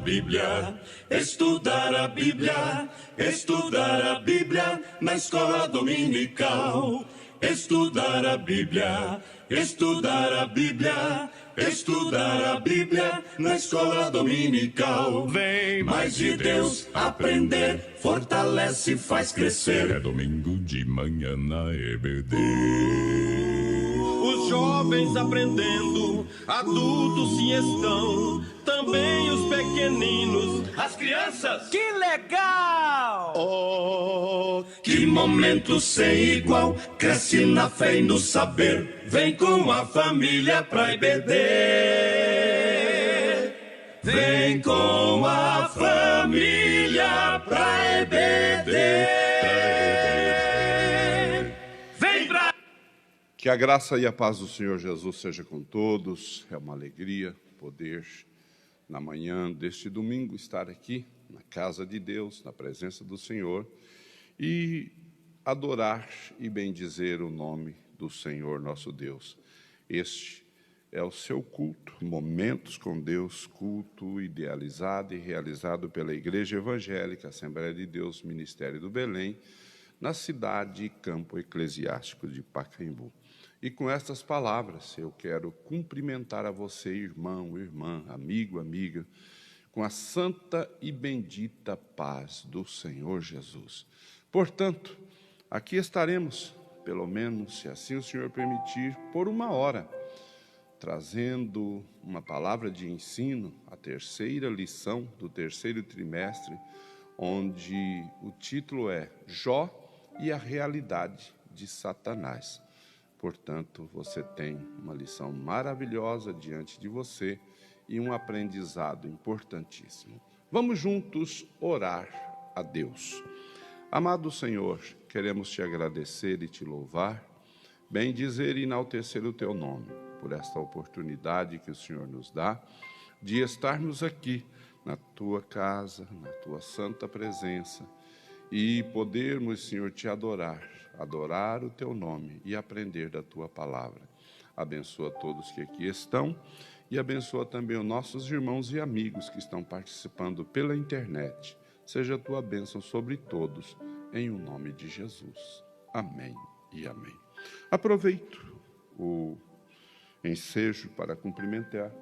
Bíblia, estudar a Bíblia, estudar a Bíblia na escola dominical. Estudar a Bíblia, estudar a Bíblia, estudar a Bíblia na escola dominical. Vem mais de Deus aprender, fortalece e faz crescer. É domingo de manhã na EBD. Os jovens aprendendo, adultos sim estão, também os pequeninos, as crianças. Que legal! Oh, que momento sem igual, cresce na fé e no saber, vem com a família pra EBD. Vem com a família pra EBD. Vem pra... Que a graça e a paz do Senhor Jesus seja com todos. É uma alegria poder, na manhã deste domingo, estar aqui na casa de Deus, na presença do Senhor, e adorar e bendizer o nome do Senhor nosso Deus. Este é o seu culto, Momentos com Deus, culto idealizado e realizado pela Igreja Evangélica Assembleia de Deus, Ministério do Belém, na cidade e campo eclesiástico de Pacaembu. E com estas palavras eu quero cumprimentar a você, irmão, irmã, amigo, amiga, com a santa e bendita paz do Senhor Jesus. Portanto, aqui estaremos, pelo menos, se assim o Senhor permitir, por uma hora, trazendo uma palavra de ensino, a terceira lição do terceiro trimestre, onde o título é Jó e a realidade de Satanás. Portanto, você tem uma lição maravilhosa diante de você e um aprendizado importantíssimo. Vamos juntos orar a Deus. Amado Senhor, queremos te agradecer e te louvar, bendizer e enaltecer o teu nome, por esta oportunidade que o Senhor nos dá de estarmos aqui na tua casa, na tua santa presença e podermos, Senhor, te adorar o teu nome e aprender da tua palavra. Abençoa todos que aqui estão e abençoa também os nossos irmãos e amigos que estão participando pela internet. Seja a tua bênção sobre todos, em o nome de Jesus. Amém e amém. Aproveito o ensejo para cumprimentar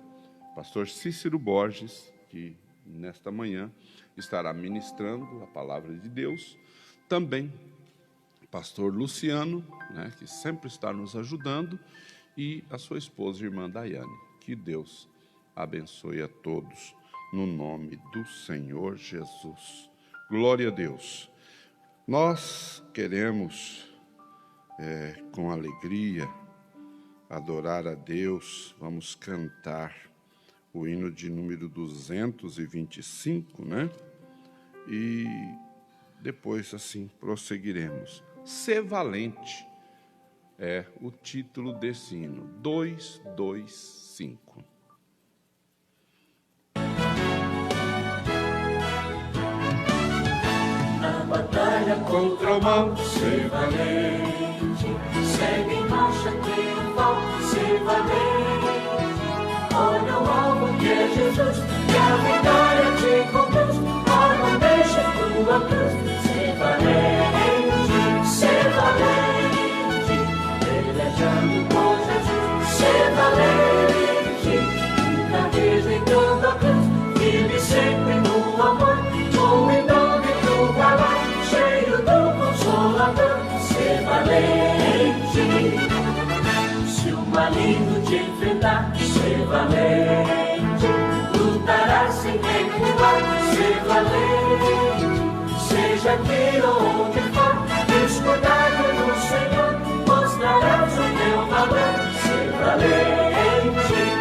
o pastor Cícero Borges, que nesta manhã estará ministrando a palavra de Deus. Também pastor Luciano, que sempre está nos ajudando, e a sua esposa, irmã Daiane. Que Deus abençoe a todos, no nome do Senhor Jesus. Glória a Deus. Nós queremos, com alegria, adorar a Deus. Vamos cantar o hino de número 225, E depois, assim, prosseguiremos. Ser valente é o título desse hino, 225. Na batalha contra o mal, ser valente, segue em marcha triunfal, ser valente. Olha o alvo que é Jesus, que a vitória te conduz. Oh, não deixe tua cruz, ser valente, ser valente, pelejando com Jesus, ser valente, nunca rejeitando a cruz, firme sempre no amor, com indômito valor, cheio do Consolador, ser valente. Se o maligno te enfrentar, ser valente, lutará sem recuar, ser valente. Seja aqui ou onde for, escudado no Senhor, mostrarás o teu valor.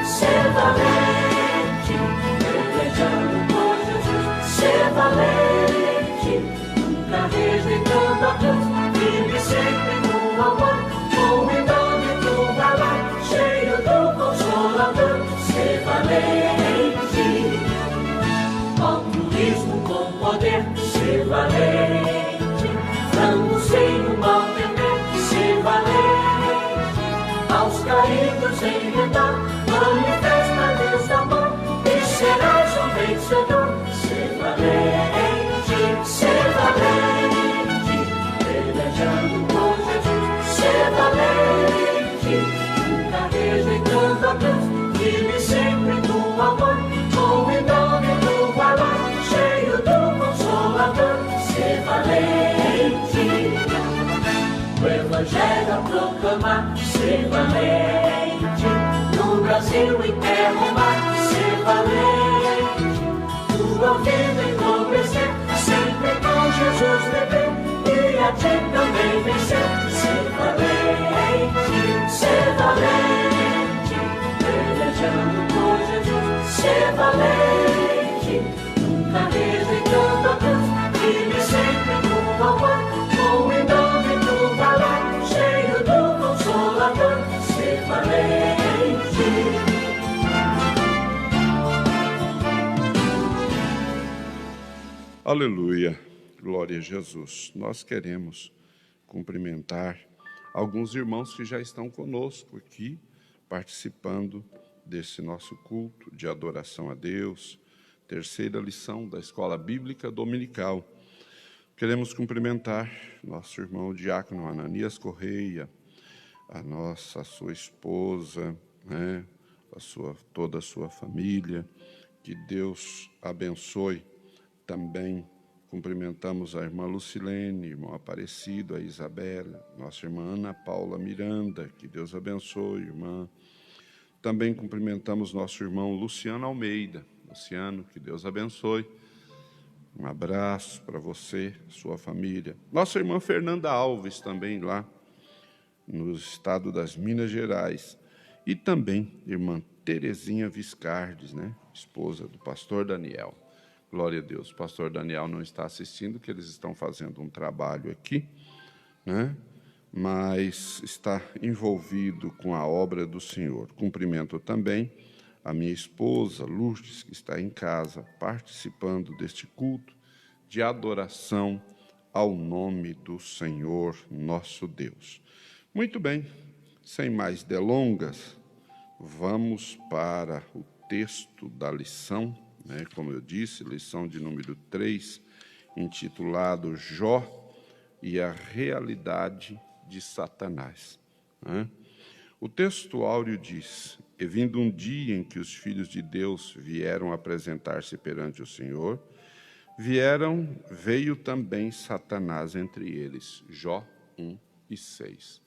Ser valente, pelejando por Jesus. Ser valente, nunca rejeitando a cruz, vive sempre no amor, com indômito valor, cheio do Consolador. Ser valente, altruísmo com poder, ser valente, dando sem o mal temer, ser valente, aos caídos em redor, manifesta desse amor, e serás um vencedor. Evangelho a proclamar, ser valente. No Brasil interromar, ser valente. Tua vida enobrecer, sempre com Jesus viver. E a ti também vencer, ser valente, ser valente. Pelejando por Jesus, ser valente. Nunca rejeitando a cruz, firme sempre no amor. Com o indômito valor, cheio do Consolador, ser valente. Aleluia, glória a Jesus. Nós queremos cumprimentar alguns irmãos que já estão conosco aqui, participando desse nosso culto de adoração a Deus, terceira lição da Escola Bíblica Dominical. Queremos cumprimentar nosso irmão diácono Ananias Correia, a sua esposa, né, toda a sua família, que Deus abençoe. Também cumprimentamos a irmã Lucilene, irmão Aparecido, a Isabela, nossa irmã Ana Paula Miranda, que Deus abençoe, irmã. Também cumprimentamos nosso irmão Luciano Almeida. Luciano, que Deus abençoe. Um abraço para você, sua família. Nossa irmã Fernanda Alves, também lá no estado das Minas Gerais. E também irmã Terezinha Viscardes, né? Esposa do pastor Daniel. Glória a Deus. O pastor Daniel não está assistindo, que eles estão fazendo um trabalho aqui, né? Mas está envolvido com a obra do Senhor. Cumprimento também a minha esposa, Lourdes, que está em casa, participando deste culto de adoração ao nome do Senhor, nosso Deus. Muito bem, sem mais delongas, vamos para o texto da lição, né? Como eu disse, lição de número 3, intitulado Jó e a realidade de Satanás, né? O texto áureo diz: E vindo um dia em que os filhos de Deus vieram apresentar-se perante o Senhor, veio também Satanás entre eles. Jó 1:6.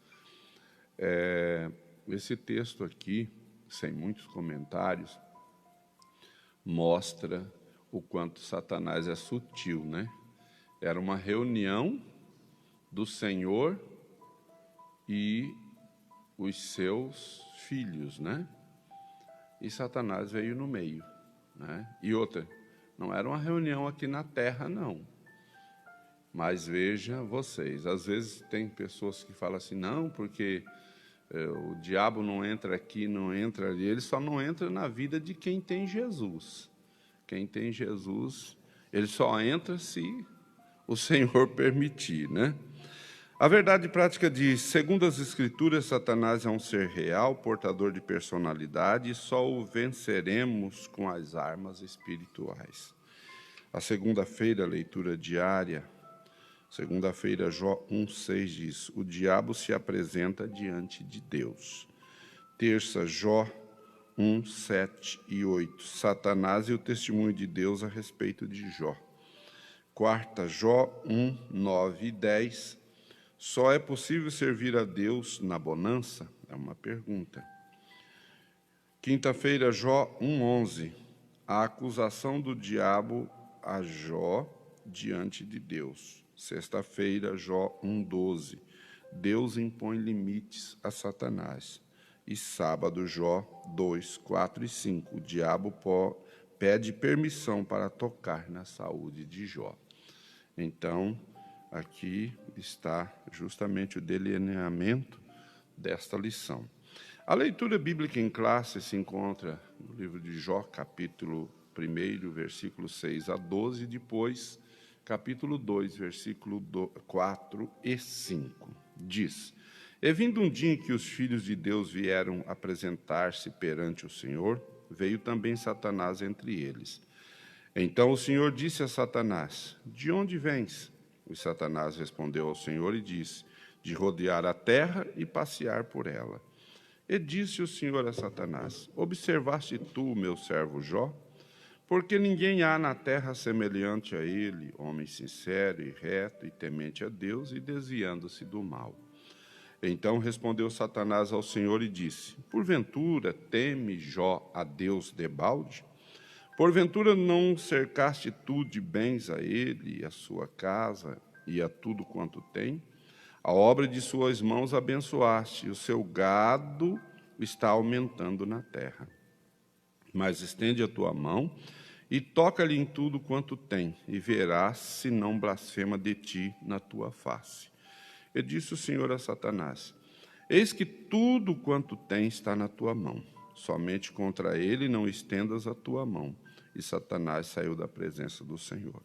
Esse texto aqui, sem muitos comentários, mostra o quanto Satanás é sutil, né? Era uma reunião do Senhor e os seus filhos, né? E Satanás veio no meio, né? E outra, não era uma reunião aqui na terra, não. Mas veja vocês, às vezes tem pessoas que falam assim, não, porque o diabo não entra aqui, não entra ali. Ele só não entra na vida de quem tem Jesus. Quem tem Jesus, ele só entra se o Senhor permitir, né? A verdade prática diz: segundo as Escrituras, Satanás é um ser real, portador de personalidade, e só o venceremos com as armas espirituais. A segunda-feira, leitura diária, segunda-feira, Jó 1:6 diz: o diabo se apresenta diante de Deus. Terça, Jó 1:7 e 8, Satanás e o testemunho de Deus a respeito de Jó. Quarta, Jó 1:9 e 10, só é possível servir a Deus na bonança? É uma pergunta. Quinta-feira, Jó 1:11, a acusação do diabo a Jó diante de Deus. Sexta-feira, Jó 1:12, Deus impõe limites a Satanás. E sábado, Jó 2:4 e 5, o diabo pede permissão para tocar na saúde de Jó. Então, aqui está justamente o delineamento desta lição. A leitura bíblica em classe se encontra no livro de Jó, capítulo 1, versículo 6 a 12, e depois, capítulo 2, versículo 4 e 5. Diz: E vindo um dia em que os filhos de Deus vieram apresentar-se perante o Senhor, veio também Satanás entre eles. Então o Senhor disse a Satanás: De onde vens? E Satanás respondeu ao Senhor e disse: De rodear a terra e passear por ela. E disse o Senhor a Satanás: Observaste tu o meu servo Jó? Porque ninguém há na terra semelhante a ele, homem sincero e reto e temente a Deus e desviando-se do mal. Então respondeu Satanás ao Senhor e disse: porventura teme Jó a Deus debalde? Porventura não cercaste tu de bens a ele, e a sua casa, e a tudo quanto tem? A obra de suas mãos abençoaste, e o seu gado está aumentando na terra. Mas estende a tua mão e toca-lhe em tudo quanto tem, e verás se não blasfema de ti na tua face. E disse o Senhor a Satanás: eis que tudo quanto tem está na tua mão, somente contra ele não estendas a tua mão. E Satanás saiu da presença do Senhor.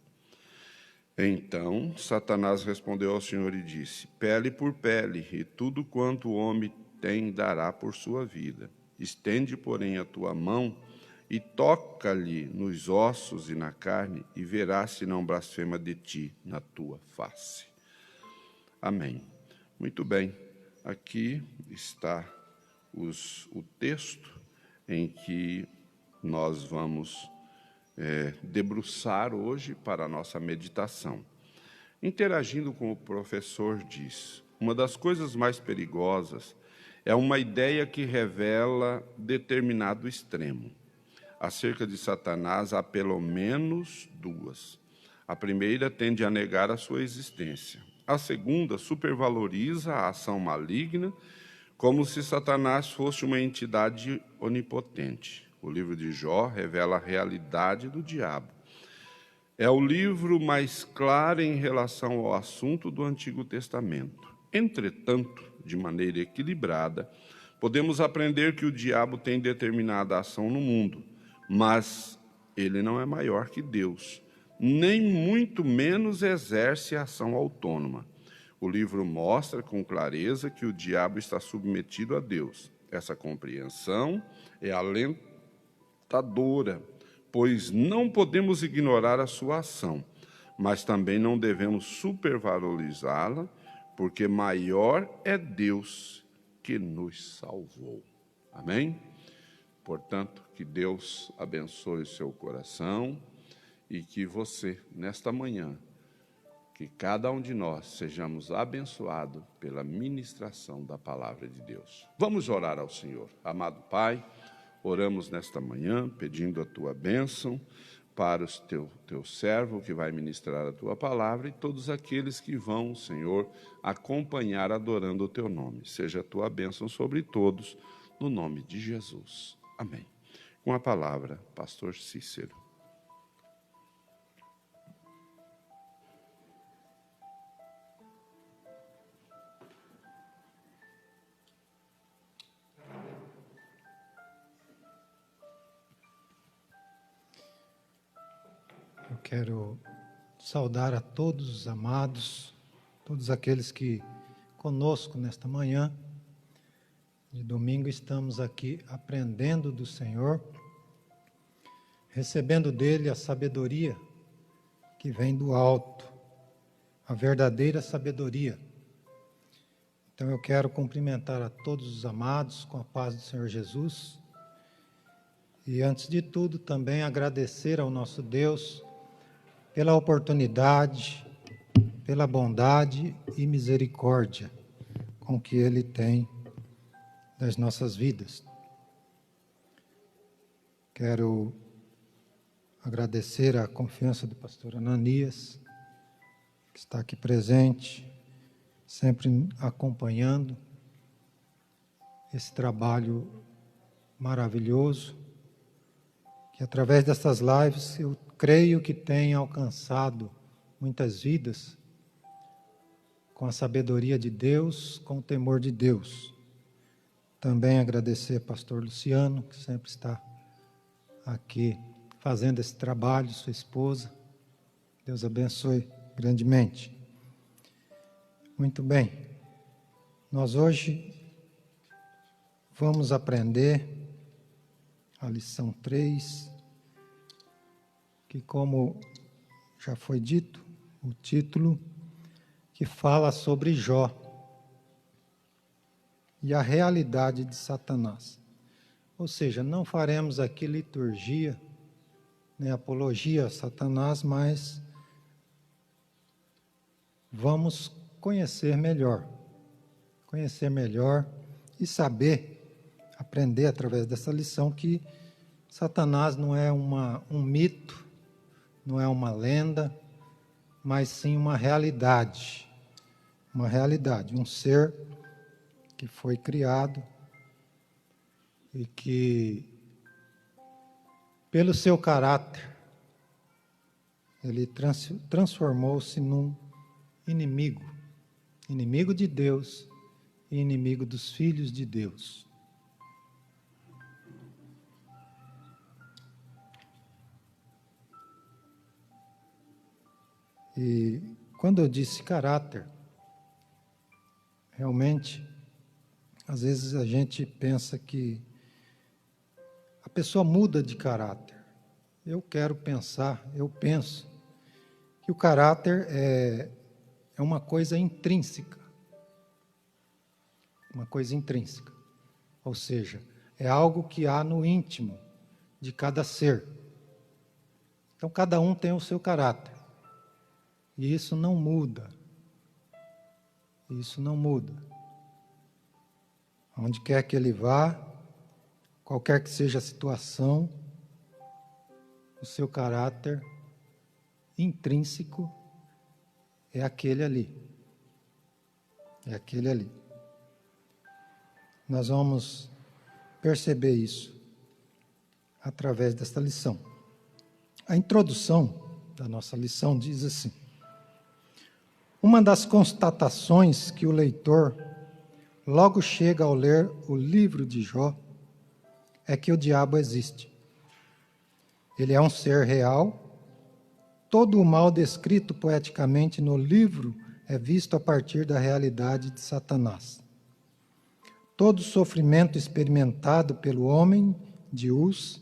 Então Satanás respondeu ao Senhor e disse: pele por pele, e tudo quanto o homem tem dará por sua vida. Estende, porém, a tua mão e toca-lhe nos ossos e na carne, e verás se não blasfema de ti na tua face. Amém. Muito bem, aqui está o texto em que nós vamos debruçar hoje para a nossa meditação. Interagindo com o professor diz: uma das coisas mais perigosas é uma ideia que revela determinado extremo. Acerca de Satanás há pelo menos duas. A primeira tende a negar a sua existência. A segunda supervaloriza a ação maligna, como se Satanás fosse uma entidade onipotente. O livro de Jó revela a realidade do diabo. É o livro mais claro em relação ao assunto do Antigo Testamento. Entretanto, de maneira equilibrada, podemos aprender que o diabo tem determinada ação no mundo, mas ele não é maior que Deus, nem muito menos exerce ação autônoma. O livro mostra com clareza que o diabo está submetido a Deus. Essa compreensão é alentadora, pois não podemos ignorar a sua ação, mas também não devemos supervalorizá-la, porque maior é Deus que nos salvou. Amém? Portanto, que Deus abençoe o seu coração e que você, nesta manhã, que cada um de nós sejamos abençoados pela ministração da palavra de Deus. Vamos orar ao Senhor. Amado Pai, oramos nesta manhã pedindo a tua bênção para o teu servo que vai ministrar a tua palavra e todos aqueles que vão, Senhor, acompanhar adorando o teu nome. Seja a tua bênção sobre todos, no nome de Jesus. Amém. Com a palavra, pastor Cícero. Eu quero saudar a todos os amados, todos aqueles que conosco nesta manhã de domingo estamos aqui aprendendo do Senhor, recebendo dele a sabedoria que vem do alto, a verdadeira sabedoria. Então eu quero cumprimentar a todos os amados com a paz do Senhor Jesus e antes de tudo também agradecer ao nosso Deus pela oportunidade, pela bondade e misericórdia com que Ele tem das nossas vidas. Quero agradecer a confiança do pastor Ananias, que está aqui presente, sempre acompanhando esse trabalho maravilhoso, que através dessas lives eu creio que tem alcançado muitas vidas com a sabedoria de Deus, com o temor de Deus. Também agradecer ao pastor Luciano, que sempre está aqui fazendo esse trabalho, sua esposa. Deus abençoe grandemente. Muito bem. Nós hoje vamos aprender a lição 3, que, como já foi dito, o título que fala sobre Jó e a realidade de Satanás. Ou seja, não faremos aqui liturgia, nem apologia a Satanás, mas vamos conhecer melhor conhecer melhor e saber, aprender através dessa lição que Satanás não é um mito, não é uma lenda, mas sim uma realidade, um ser que foi criado e que, pelo seu caráter, ele transformou-se num inimigo de Deus e inimigo dos filhos de Deus. E quando eu disse caráter, realmente, às vezes a gente pensa que a pessoa muda de caráter. Eu penso que o caráter é uma coisa intrínseca. Uma coisa intrínseca. Ou seja, é algo que há no íntimo de cada ser. Então, cada um tem o seu caráter. E isso não muda. Isso não muda. Onde quer que ele vá, qualquer que seja a situação, o seu caráter intrínseco é aquele ali. É aquele ali. Nós vamos perceber isso através desta lição. A introdução da nossa lição diz assim: uma das constatações que o leitor logo chega ao ler o livro de Jó é que o diabo existe. Ele é um ser real. Todo o mal descrito poeticamente no livro é visto a partir da realidade de Satanás. Todo o sofrimento experimentado pelo homem de Uz,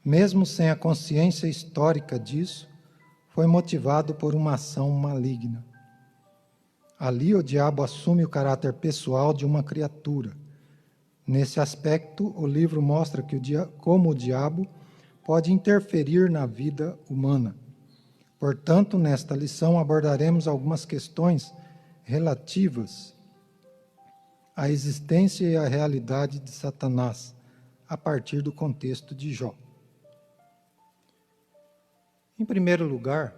mesmo sem a consciência histórica disso, foi motivado por uma ação maligna. Ali o diabo assume o caráter pessoal de uma criatura. Nesse aspecto, o livro mostra como o diabo pode interferir na vida humana. Portanto, nesta lição abordaremos algumas questões relativas à existência e à realidade de Satanás, a partir do contexto de Jó. Em primeiro lugar,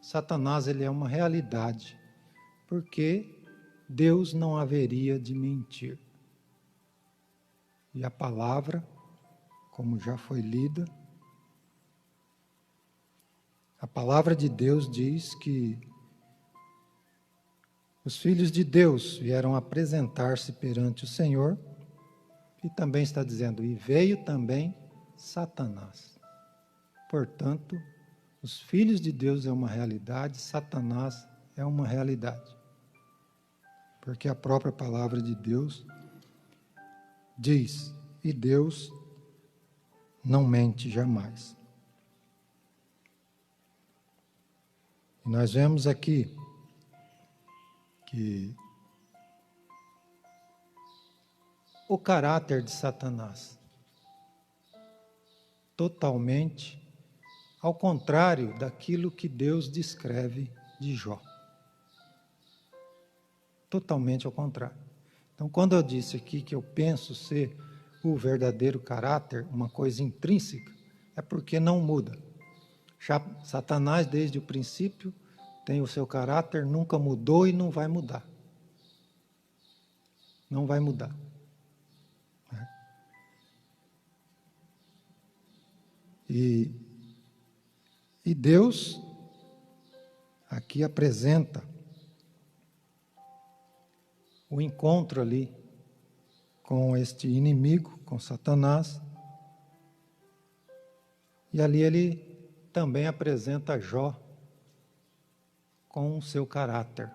Satanás ele é uma realidade, porque Deus não haveria de mentir. E a palavra, como já foi lida, a palavra de Deus diz que os filhos de Deus vieram apresentar-se perante o Senhor, e também está dizendo, e veio também Satanás. Portanto, os filhos de Deus é uma realidade, Satanás é uma realidade. Porque a própria palavra de Deus diz, e Deus não mente jamais. E nós vemos aqui que o caráter de Satanás, totalmente ao contrário daquilo que Deus descreve de Jó. Totalmente ao contrário. Então, quando eu disse aqui que eu penso ser o verdadeiro caráter, uma coisa intrínseca, é porque não muda. Satanás, desde o princípio, tem o seu caráter, nunca mudou e não vai mudar. Não vai mudar. E Deus aqui apresenta o encontro ali com este inimigo, com Satanás. E ali ele também apresenta Jó com o seu caráter.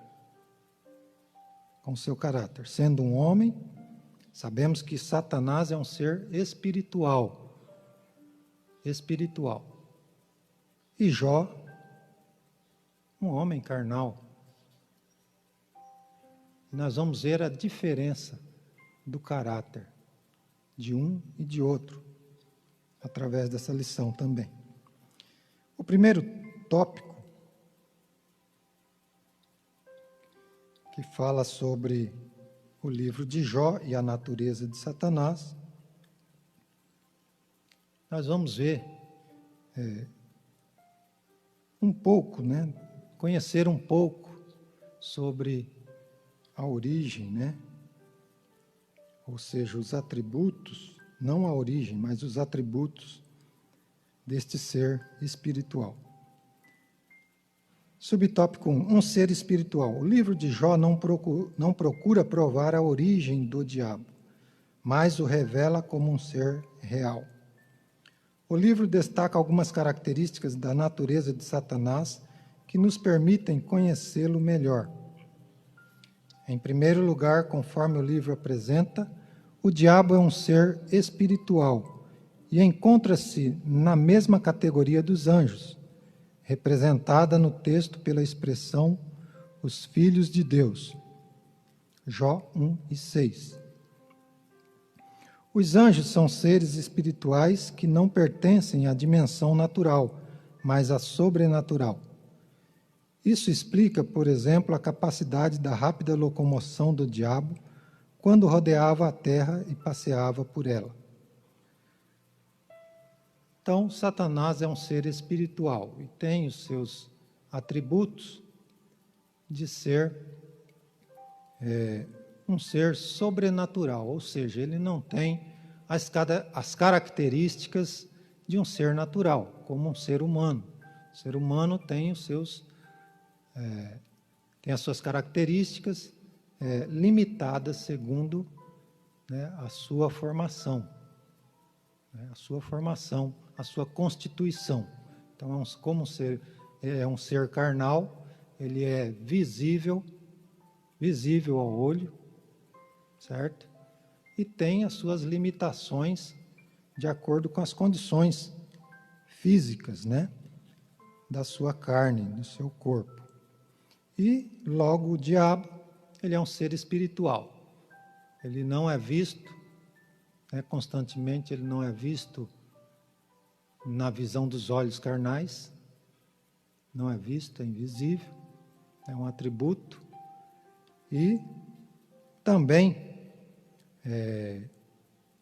Com o seu caráter. Sendo um homem, sabemos que Satanás é um ser espiritual. Espiritual. E Jó, um homem carnal. Nós vamos ver a diferença do caráter de um e de outro, através dessa lição também. O primeiro tópico, que fala sobre o livro de Jó e a natureza de Satanás, nós vamos ver um pouco, né? Conhecer um pouco sobre a origem, né? Ou seja, os atributos, não a origem, mas os atributos deste ser espiritual. Subtópico 1, um ser espiritual. O livro de Jó não procura provar a origem do diabo, mas o revela como um ser real. O livro destaca algumas características da natureza de Satanás que nos permitem conhecê-lo melhor. Em primeiro lugar, conforme o livro apresenta, o diabo é um ser espiritual e encontra-se na mesma categoria dos anjos, representada no texto pela expressão os filhos de Deus. Jó 1 e 6. Os anjos são seres espirituais que não pertencem à dimensão natural, mas à sobrenatural. Isso explica, por exemplo, a capacidade da rápida locomoção do diabo quando rodeava a terra e passeava por ela. Então, Satanás é um ser espiritual e tem os seus atributos de ser um ser sobrenatural, ou seja, ele não tem as características de um ser natural, como um ser humano. O ser humano tem os seus tem as suas características limitadas segundo, né, a sua formação, né, a sua constituição. Então, como é um ser carnal, ele é visível ao olho, certo? E tem as suas limitações de acordo com as condições físicas, né, da sua carne, do seu corpo. E, logo, o diabo, ele é um ser espiritual. Ele não é visto, né, constantemente, ele não é visto na visão dos olhos carnais, não é visto, é invisível, é um atributo. E também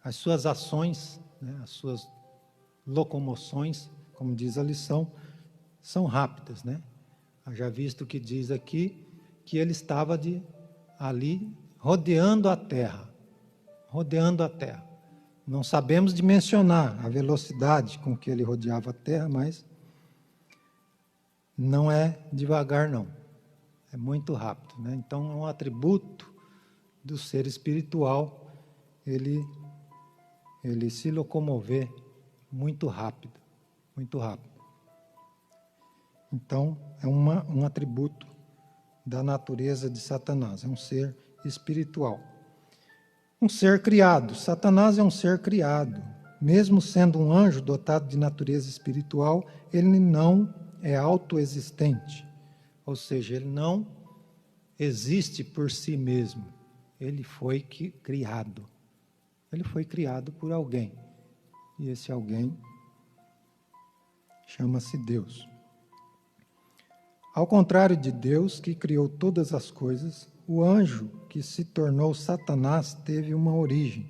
as suas ações, né, as suas locomoções, como diz a lição, são rápidas, né? Já visto que diz aqui que ele estava ali rodeando a terra. Não sabemos dimensionar a velocidade com que ele rodeava a terra, mas não é devagar, não. É muito rápido, né? Então, é um atributo do ser espiritual, ele se locomover muito rápido. Então, é um atributo da natureza de Satanás, é um ser espiritual. Um ser criado. Satanás é um ser criado. Mesmo sendo um anjo dotado de natureza espiritual, ele não é autoexistente. Ou seja, ele não existe por si mesmo. Ele foi criado. Ele foi criado por alguém. E esse alguém chama-se Deus. Ao contrário de Deus, que criou todas as coisas, o anjo que se tornou Satanás teve uma origem.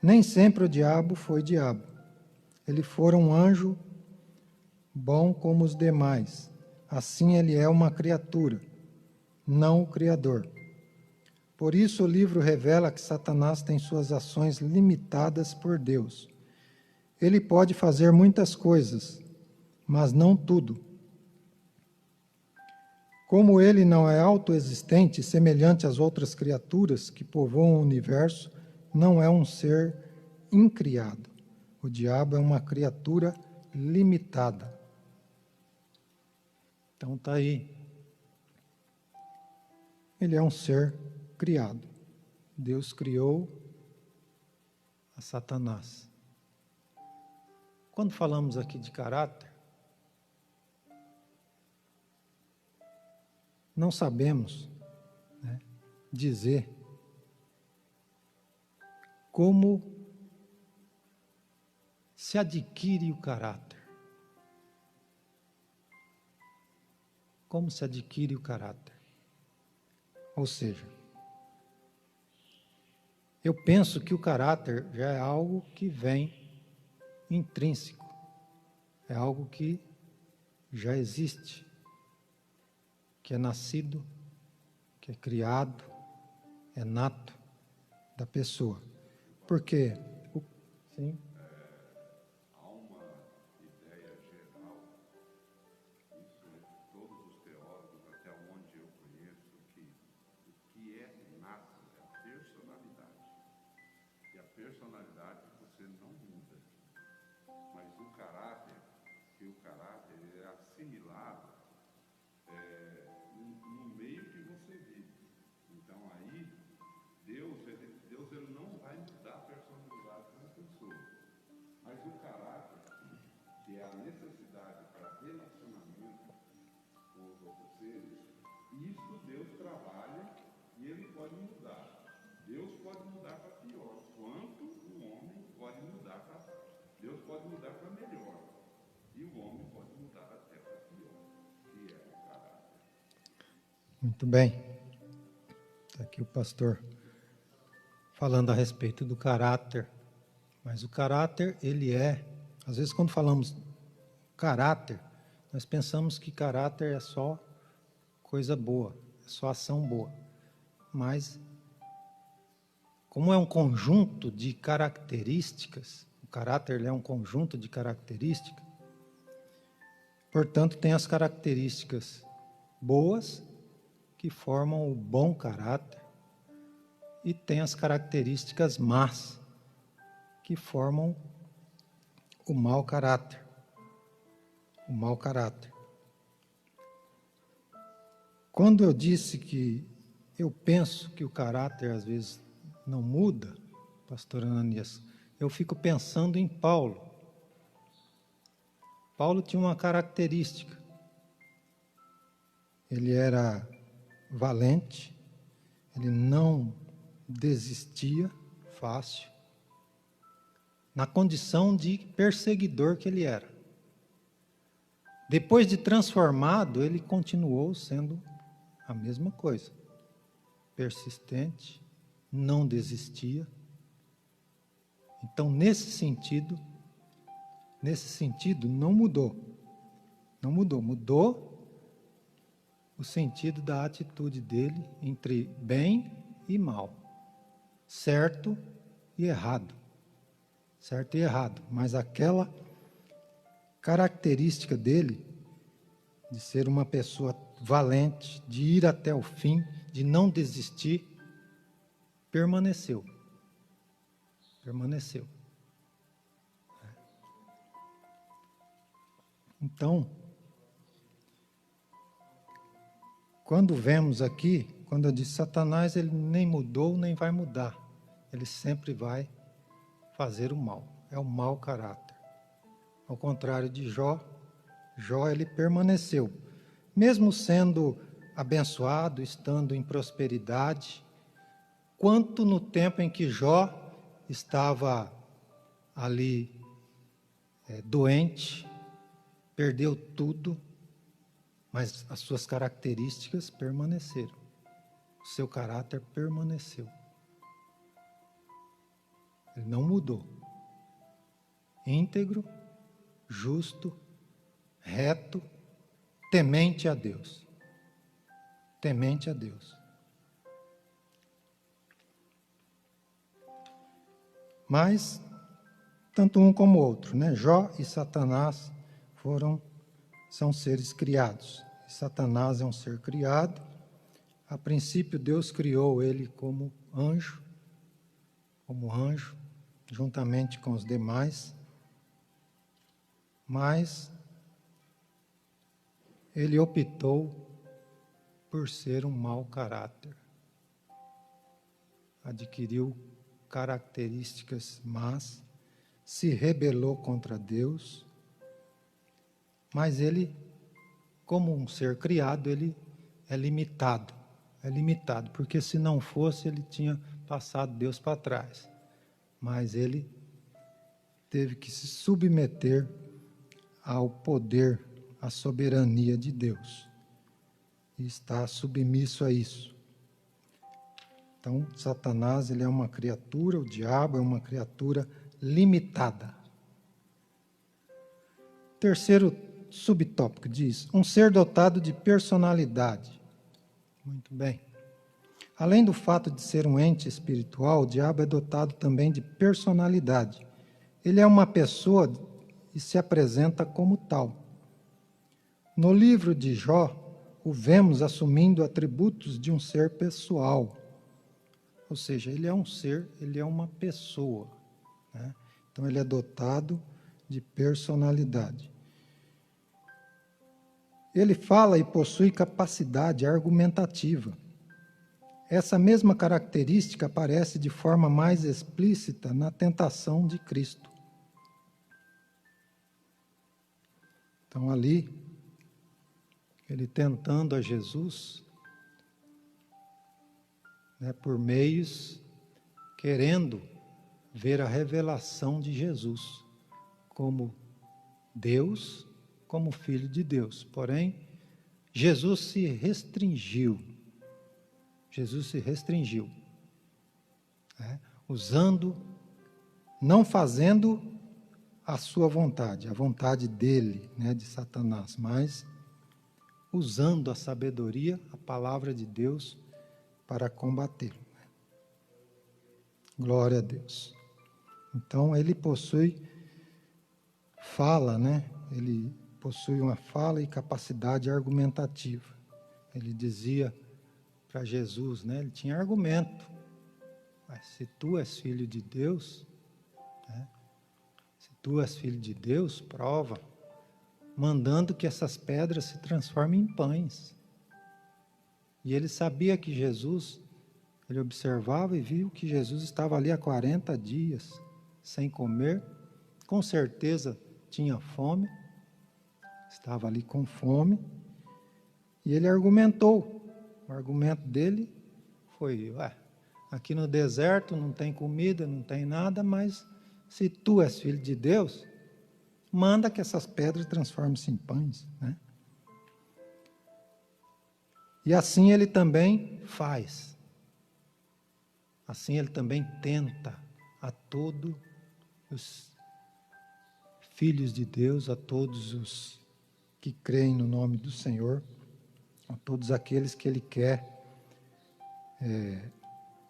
Nem sempre o diabo foi diabo. Ele fora um anjo bom como os demais. Assim ele é uma criatura, não o Criador. Por isso o livro revela que Satanás tem suas ações limitadas por Deus. Ele pode fazer muitas coisas, mas não tudo. Como ele não é autoexistente, semelhante às outras criaturas que povoam o universo, não é um ser incriado. O diabo é uma criatura limitada. Então está aí. Ele é um ser criado. Deus criou a Satanás. Quando falamos aqui de caráter, não sabemos, né, dizer como se adquire o caráter. Como se adquire o caráter? Ou seja, Eu penso que o caráter já é algo que vem intrínseco, é algo que já existe, que é nascido, que é criado, é nato da pessoa. Porque, sim, Há uma ideia geral, isso todos os teólogos, até onde eu conheço, que o que é nato é a personalidade. E a personalidade você não muda. Mas o caráter ele é assimilado no meio que você vive. Então aí, Deus ele não vai mudar a personalidade de uma pessoa. Mas o caráter, que é a necessidade para relacionamento com os outros seres, isso Deus trabalha e ele pode mudar. Deus pode mudar para pior, quanto o homem pode mudar para... Deus pode mudar para melhor, e o homem pode mudar até para pior, que é o caráter. muito bem. Está aqui o pastor falando a respeito do caráter. Mas o caráter, ele é... Às vezes, quando falamos caráter, nós pensamos que caráter é só coisa boa, é só ação boa. Mas, como é um conjunto de características, o caráter ele é um conjunto de características, portanto, tem as características boas, que formam o bom caráter, e tem as características más, que formam o mau caráter. O mau caráter. Quando eu disse que eu penso que o caráter às vezes não muda, pastor Ananias, eu fico pensando em Paulo. Paulo tinha uma característica. Ele era valente, ele não desistia fácil, na condição de perseguidor que ele era. Depois de transformado, ele continuou sendo a mesma coisa. Persistente, não desistia. Então, nesse sentido, não mudou. Não mudou. Mudou o sentido da atitude dele entre bem e mal. Certo e errado. Certo e errado. Mas aquela característica dele, de ser uma pessoa valente, de ir até o fim, de não desistir, permaneceu. Permaneceu. Então, quando vemos aqui, quando eu disse Satanás, ele nem mudou, nem vai mudar. Ele sempre vai fazer o mal. É o mau caráter. Ao contrário de Jó, ele permaneceu. Mesmo sendo abençoado, estando em prosperidade, quanto no tempo em que Jó estava ali doente, perdeu tudo, mas as suas características permaneceram. O seu caráter permaneceu. Ele não mudou. Íntegro, justo, reto, temente a Deus. Temente a Deus. Mas, tanto um como o outro, né? Jó e Satanás são seres criados. E Satanás é um ser criado. A princípio, Deus criou ele como anjo, juntamente com os demais. Mas ele optou por ser um mau caráter. Adquiriu características más, se rebelou contra Deus, mas ele, como um ser criado, ele é limitado, porque se não fosse, ele tinha passado Deus para trás. Mas ele teve que se submeter ao poder, à soberania de Deus. E está submisso a isso. Então, Satanás, ele é uma criatura, o diabo é uma criatura limitada. Terceiro subtópico diz, um ser dotado de personalidade. Muito bem. Além do fato de ser um ente espiritual, o diabo é dotado também de personalidade. Ele é uma pessoa e se apresenta como tal. No livro de Jó, o vemos assumindo atributos de um ser pessoal. Ou seja, ele é um ser, ele é uma pessoa, né? Então, ele é dotado de personalidade. Ele fala e possui capacidade argumentativa. Essa mesma característica aparece de forma mais explícita na tentação de Cristo. Então, ali, ele tentando a Jesus, né, por meios, querendo ver a revelação de Jesus como Deus, como Filho de Deus. Porém, Jesus se restringiu. Né, não fazendo a sua vontade, a vontade dele, né, de Satanás, mas usando a sabedoria, a palavra de Deus, para combatê-lo. Glória a Deus. Então, ele possui fala, né? Ele possui uma fala e capacidade argumentativa. Ele dizia para Jesus, né? Ele tinha argumento. Mas se tu és filho de Deus, né? Se tu és filho de Deus, prova, mandando que essas pedras se transformem em pães. E ele sabia que Jesus, ele observava e viu que Jesus estava ali há 40 dias, sem comer, com certeza tinha fome, estava ali com fome, e ele argumentou. O argumento dele foi, aqui no deserto não tem comida, não tem nada, mas se tu és filho de Deus, manda que essas pedras transformem-se em pães, né? E assim ele também faz. Assim ele também tenta a todos os filhos de Deus, a todos os que creem no nome do Senhor, a todos aqueles que ele quer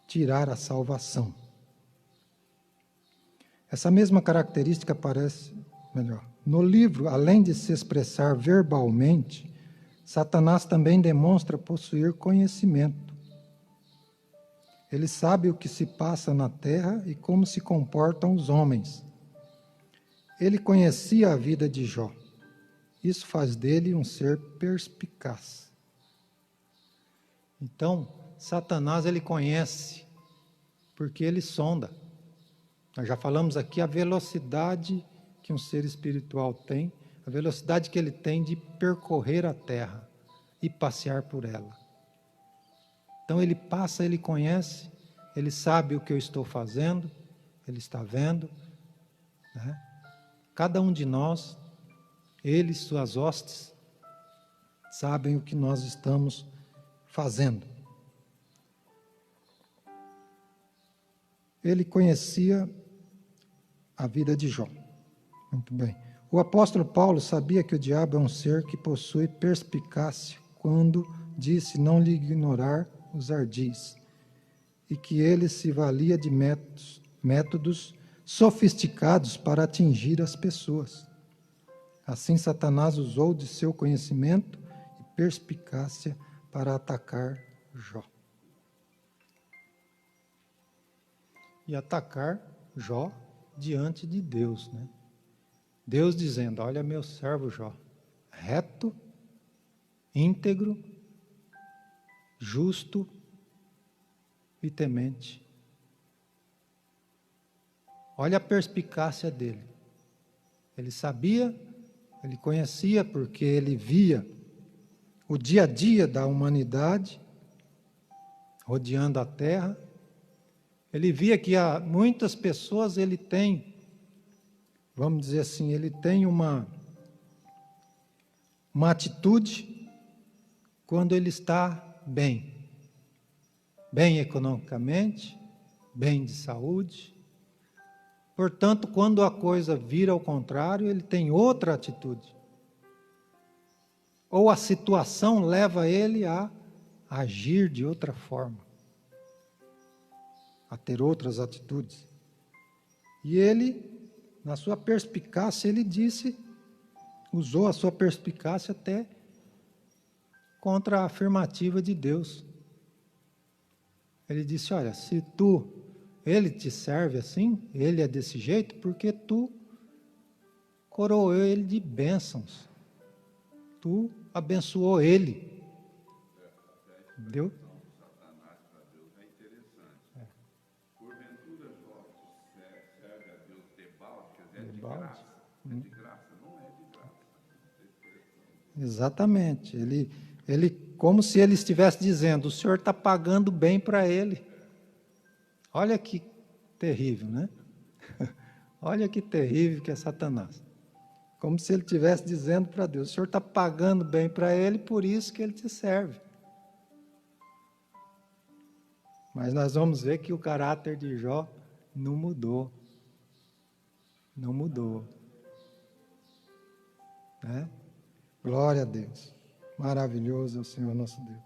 tirar a salvação. Essa mesma característica aparece, no livro, além de se expressar verbalmente, Satanás também demonstra possuir conhecimento. Ele sabe o que se passa na terra e como se comportam os homens. Ele conhecia a vida de Jó. Isso faz dele um ser perspicaz. Então, Satanás ele conhece, porque ele sonda. Nós já falamos aqui a velocidade que um ser espiritual tem, a velocidade que ele tem de percorrer a terra e passear por ela. Então ele passa, ele conhece, ele sabe o que eu estou fazendo, ele está vendo, né? Cada um de nós, ele e suas hostes, sabem o que nós estamos fazendo. Ele conhecia a vida de Jó. Muito bem. O apóstolo Paulo sabia que o diabo é um ser que possui perspicácia quando disse não lhe ignorar os ardis, e que ele se valia de métodos sofisticados para atingir as pessoas. Assim, Satanás usou de seu conhecimento e perspicácia para atacar Jó. E atacar Jó diante de Deus, né? Deus dizendo, olha meu servo Jó, reto, íntegro, justo e temente. Olha a perspicácia dele. Ele sabia, ele conhecia, porque ele via o dia a dia da humanidade rodeando a terra. Ele via que há muitas pessoas, ele tem, vamos dizer assim, ele tem uma atitude quando ele está bem, bem economicamente, bem de saúde. Portanto, quando a coisa vira ao contrário, ele tem outra atitude. Ou a situação leva ele a agir de outra forma, a ter outras atitudes. E ele, na sua perspicácia, ele usou a sua perspicácia até contra a afirmativa de Deus. Ele disse, olha, se ele te serve assim, ele é desse jeito, porque tu coroou ele de bênçãos. Tu abençoou ele. Entendeu? Satanás para Deus é interessante. Porventura, Jó serve a Deus de balde, quer dizer, de graça. É de graça, não é de graça. Exatamente. Ele, como se ele estivesse dizendo, o Senhor está pagando bem para ele. Olha que terrível, né? Olha que terrível que é Satanás. Como se ele estivesse dizendo para Deus, o Senhor está pagando bem para ele, por isso que ele te serve. Mas nós vamos ver que o caráter de Jó não mudou. Não mudou. Né? Glória a Deus. Maravilhoso é o Senhor nosso Deus.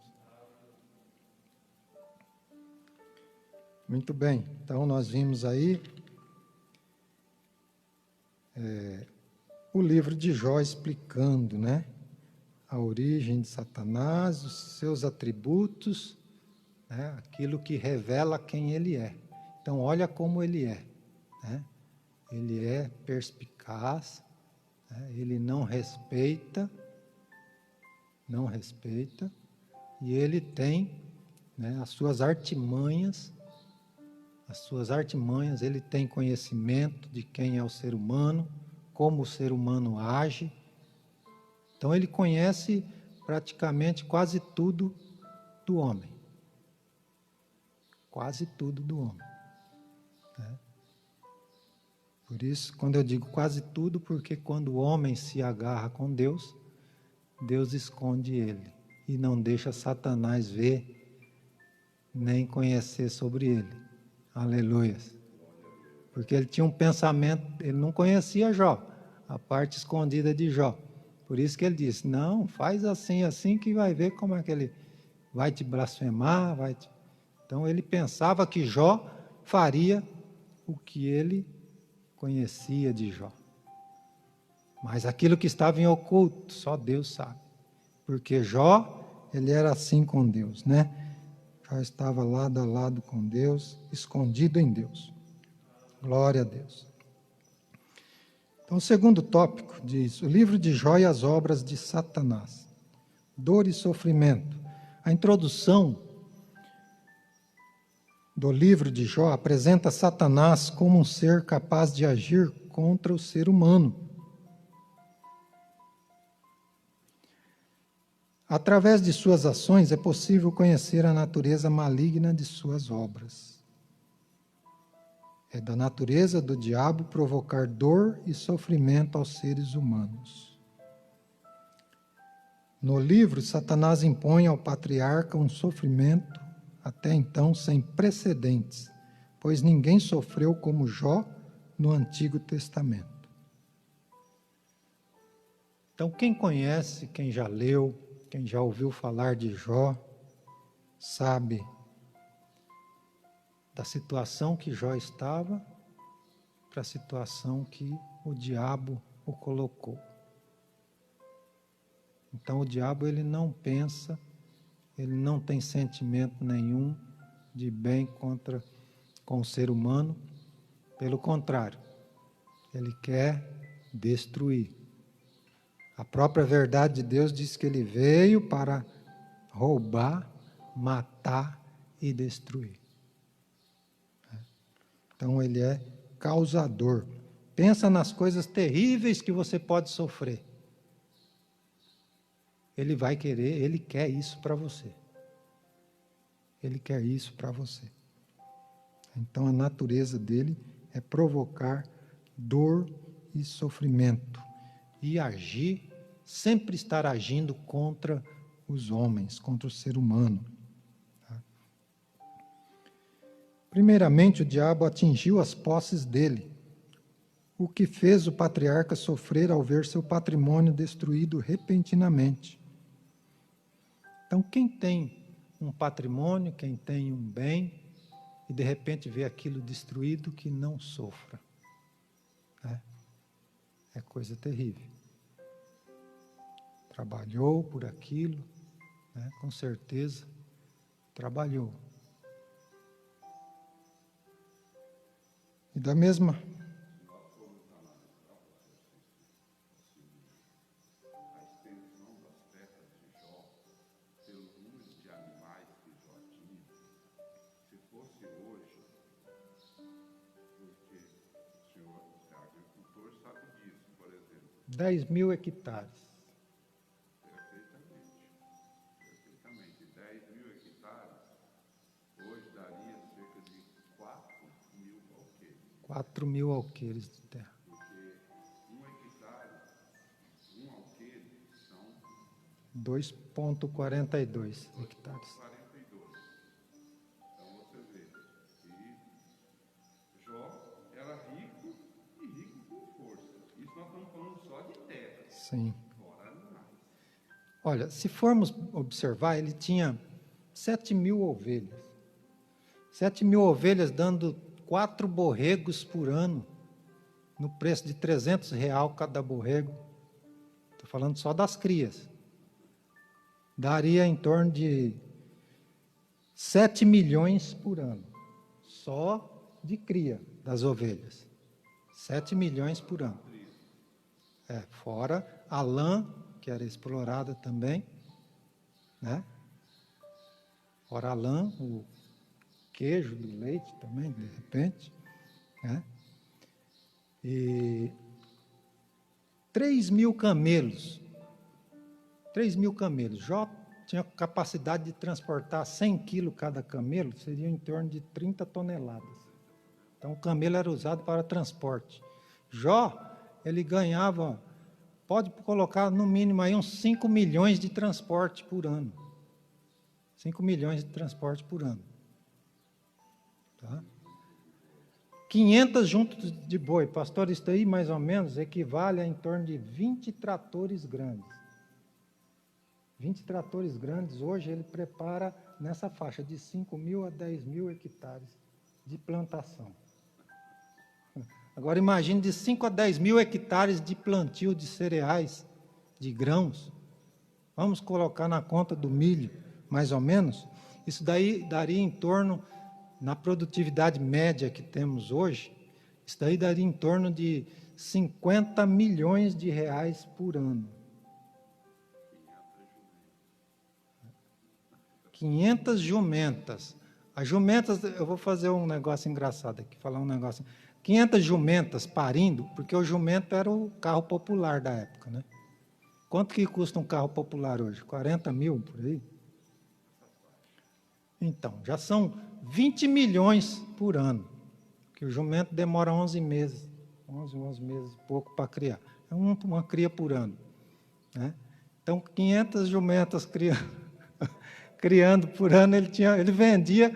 Muito bem. Então nós vimos aí o livro de Jó explicando, né? A origem de Satanás, os seus atributos, né? Aquilo que revela quem ele é. Então olha como ele é, né? Ele é perspicaz, né? Ele não respeita, e ele tem, né, as suas artimanhas, ele tem conhecimento de quem é o ser humano, como o ser humano age. Então ele conhece praticamente quase tudo do homem. Quase tudo do homem. Né? Por isso, quando eu digo quase tudo, porque quando o homem se agarra com Deus, Deus esconde ele e não deixa Satanás ver, nem conhecer sobre ele. Aleluia. Porque ele tinha um pensamento, ele não conhecia Jó, a parte escondida de Jó. Por isso que ele disse, não, faz assim, assim que vai ver como é que ele vai te blasfemar. Então ele pensava que Jó faria o que ele conhecia de Jó. Mas aquilo que estava em oculto, só Deus sabe. Porque Jó, ele era assim com Deus, né? Jó estava lado a lado com Deus, escondido em Deus. Glória a Deus. Então, o segundo tópico diz, o livro de Jó e as obras de Satanás. Dor e sofrimento. A introdução do livro de Jó apresenta Satanás como um ser capaz de agir contra o ser humano. Através de suas ações é possível conhecer a natureza maligna de suas obras. É da natureza do diabo provocar dor e sofrimento aos seres humanos. No livro, Satanás impõe ao patriarca um sofrimento até então sem precedentes, pois ninguém sofreu como Jó no Antigo Testamento. Então, quem conhece, quem já leu, quem já ouviu falar de Jó, sabe da situação que Jó estava para a situação que o diabo o colocou. Então o diabo ele não pensa, ele não tem sentimento nenhum de bem com o ser humano, pelo contrário, ele quer destruir. A própria verdade de Deus diz que ele veio para roubar, matar e destruir. Então ele é causador. Pensa nas coisas terríveis que você pode sofrer. Ele vai querer, ele quer isso para você. Ele quer isso para você. Então a natureza dele é provocar dor e sofrimento. E agir, sempre estar agindo contra os homens, contra o ser humano. Primeiramente, o diabo atingiu as posses dele, o que fez o patriarca sofrer ao ver seu patrimônio destruído repentinamente. Então, quem tem um patrimônio, quem tem um bem, e de repente vê aquilo destruído, que não sofra. É coisa terrível. Trabalhou por aquilo, com certeza, trabalhou. E da mesma... Se fosse hoje, porque o senhor agricultor sabe disso, por exemplo. 10.000 hectares. Perfeitamente. 10.000 hectares, hoje daria cerca de 4.000 alqueires. 4.000 alqueires de terra. Porque um hectare, um alqueire, são 2,42 hectares. 42. Então você vê que Jó era rico e rico com força. Isso nós estamos falando só de terra. Sim. Fora animais. Olha, se formos observar, ele tinha 7.000 ovelhas. 7.000 ovelhas dando 4 borregos por ano, no preço de R$300 cada borrego. Estou falando só das crias. Daria em torno de 7 milhões por ano, só de cria das ovelhas. 7 milhões por ano. Fora a lã, que era explorada também, Fora a lã, o queijo do leite também, de repente, E 3.000 camelos. 3.000 camelos. Jó tinha capacidade de transportar 100 quilos cada camelo, seria em torno de 30 toneladas. Então, o camelo era usado para transporte. Jó, ele ganhava, pode colocar no mínimo aí uns 5 milhões de transporte por ano. 5 milhões de transporte por ano. Tá? 500 juntas de boi. Pastor, isso aí mais ou menos equivale a em torno de 20 tratores grandes. 20 tratores grandes, hoje ele prepara nessa faixa de 5.000 a 10.000 hectares de plantação. Agora imagine de 5 a 10.000 hectares de plantio de cereais, de grãos. Vamos colocar na conta do milho, mais ou menos. Isso daí daria em torno, na produtividade média que temos hoje, isso daí daria em torno de 50 milhões de reais por ano. 500 jumentas. As jumentas, eu vou fazer um negócio engraçado aqui, falar um negócio. 500 jumentas parindo, porque o jumento era o carro popular da época, né? Quanto que custa um carro popular hoje? 40 mil, por aí? Então, já são 20 milhões por ano, que o jumento demora 11 meses, 11 meses e pouco para criar. É uma cria por ano, né? Então, 500 jumentas criando por ano, ele vendia,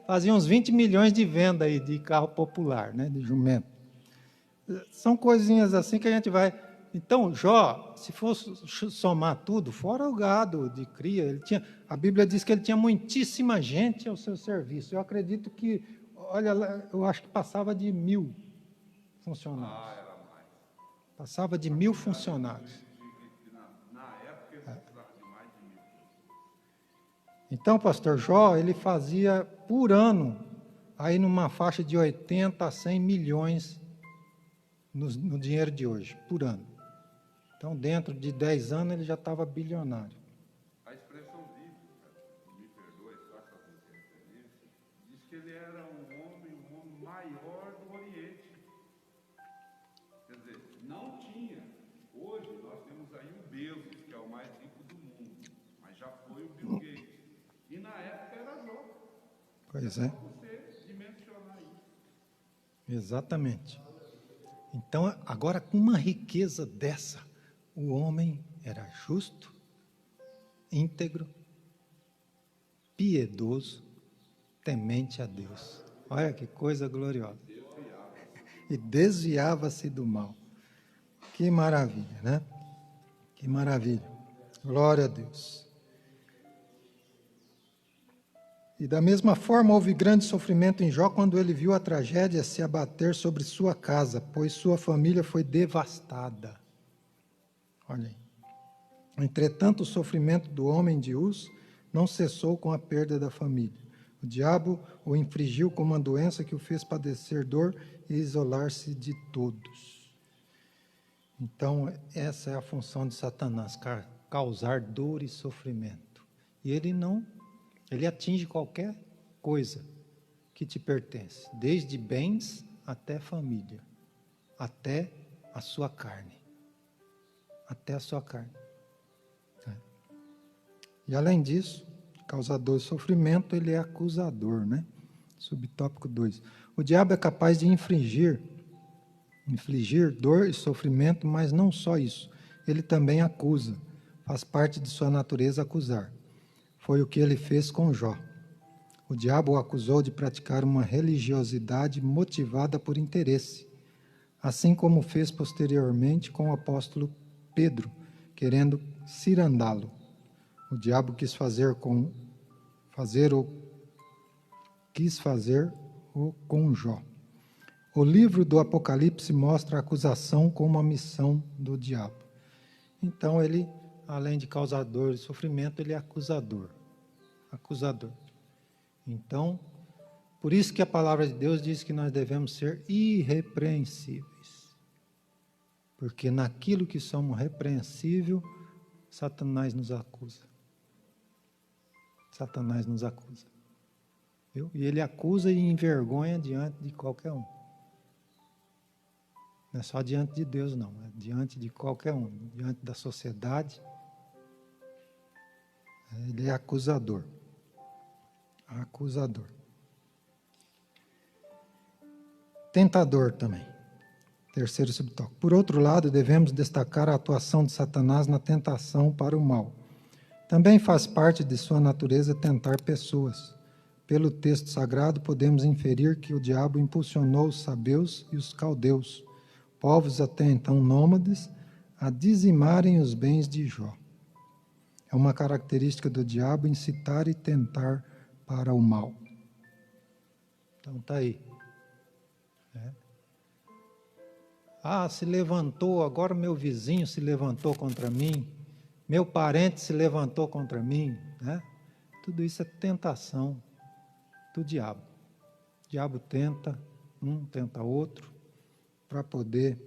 fazia uns 20 milhões de venda aí de carro popular, né, de jumento. São coisinhas assim que a gente vai... Então, Jó, se fosse somar tudo, fora o gado de cria, a Bíblia diz que ele tinha muitíssima gente ao seu serviço. Eu acredito que, olha, eu acho que passava de 1.000 funcionários. Passava de 1.000 funcionários. Na época, ele precisava de mais de 1.000. Então, pastor Jó, ele fazia por ano, aí numa faixa de 80 a 100 milhões no dinheiro de hoje, por ano. Então, dentro de 10 anos, ele já estava bilionário. A expressão bíblica, me perdoe, faça essa referência, diz que ele era o homem maior do Oriente. Quer dizer, não tinha. Hoje, nós temos aí o Bezos, que é o mais rico do mundo, mas já foi o Bill Gates. E na época era Jó. Pois é. Você dimensionar isso. Exatamente. Então, agora, com uma riqueza dessa, o homem era justo, íntegro, piedoso, temente a Deus. Olha que coisa gloriosa. E desviava-se do mal. Que maravilha, né? Que maravilha. Glória a Deus. E da mesma forma houve grande sofrimento em Jó quando ele viu a tragédia se abater sobre sua casa, pois sua família foi devastada. Olha aí. Entretanto, o sofrimento do homem de Uz não cessou com a perda da família. O diabo o infligiu com uma doença que o fez padecer dor e isolar-se de todos. Então, essa é a função de Satanás, causar dor e sofrimento. E ele atinge qualquer coisa que te pertence, desde bens até família, até a sua carne. Até a sua carne. E além disso, causador de sofrimento, ele é acusador, né? Subtópico 2. O diabo é capaz de infligir dor e sofrimento, mas não só isso. Ele também acusa. Faz parte de sua natureza acusar. Foi o que ele fez com Jó. O diabo o acusou de praticar uma religiosidade motivada por interesse, assim como fez posteriormente com o apóstolo Pedro, querendo cirandá-lo. O diabo quis fazer com Jó. O livro do Apocalipse mostra a acusação como a missão do diabo. Então ele, além de causador de sofrimento, ele é acusador. Acusador. Então, por isso que a palavra de Deus diz que nós devemos ser irrepreensíveis. Porque naquilo que somos repreensíveis, Satanás nos acusa. Satanás nos acusa. Viu? E ele acusa e envergonha diante de qualquer um. Não é só diante de Deus, não. É diante de qualquer um. Diante da sociedade. Ele é acusador. Acusador. Tentador também. Terceiro subtópico. Por outro lado, devemos destacar a atuação de Satanás na tentação para o mal. Também faz parte de sua natureza tentar pessoas. Pelo texto sagrado, podemos inferir que o diabo impulsionou os sabeus e os caldeus, povos até então nômades, a dizimarem os bens de Jó. É uma característica do diabo incitar e tentar para o mal. Então está aí. Se levantou, agora meu vizinho se levantou contra mim, meu parente se levantou contra mim, né? Tudo isso é tentação do diabo. O diabo tenta outro, para poder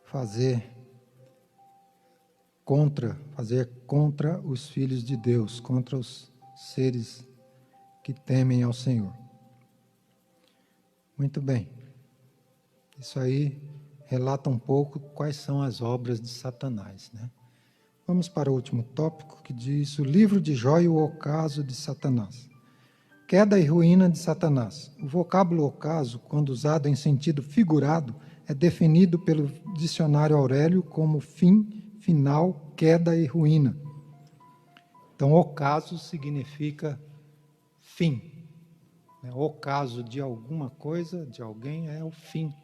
fazer contra os filhos de Deus, contra os seres que temem ao Senhor. Muito bem. Isso aí relata um pouco quais são as obras de Satanás, né? Vamos para o último tópico, que diz o livro de Jó e o ocaso de Satanás. Queda e ruína de Satanás. O vocábulo ocaso, quando usado em sentido figurado, é definido pelo dicionário Aurélio como fim, final, queda e ruína. Então, ocaso significa fim. O ocaso de alguma coisa, de alguém, é o fim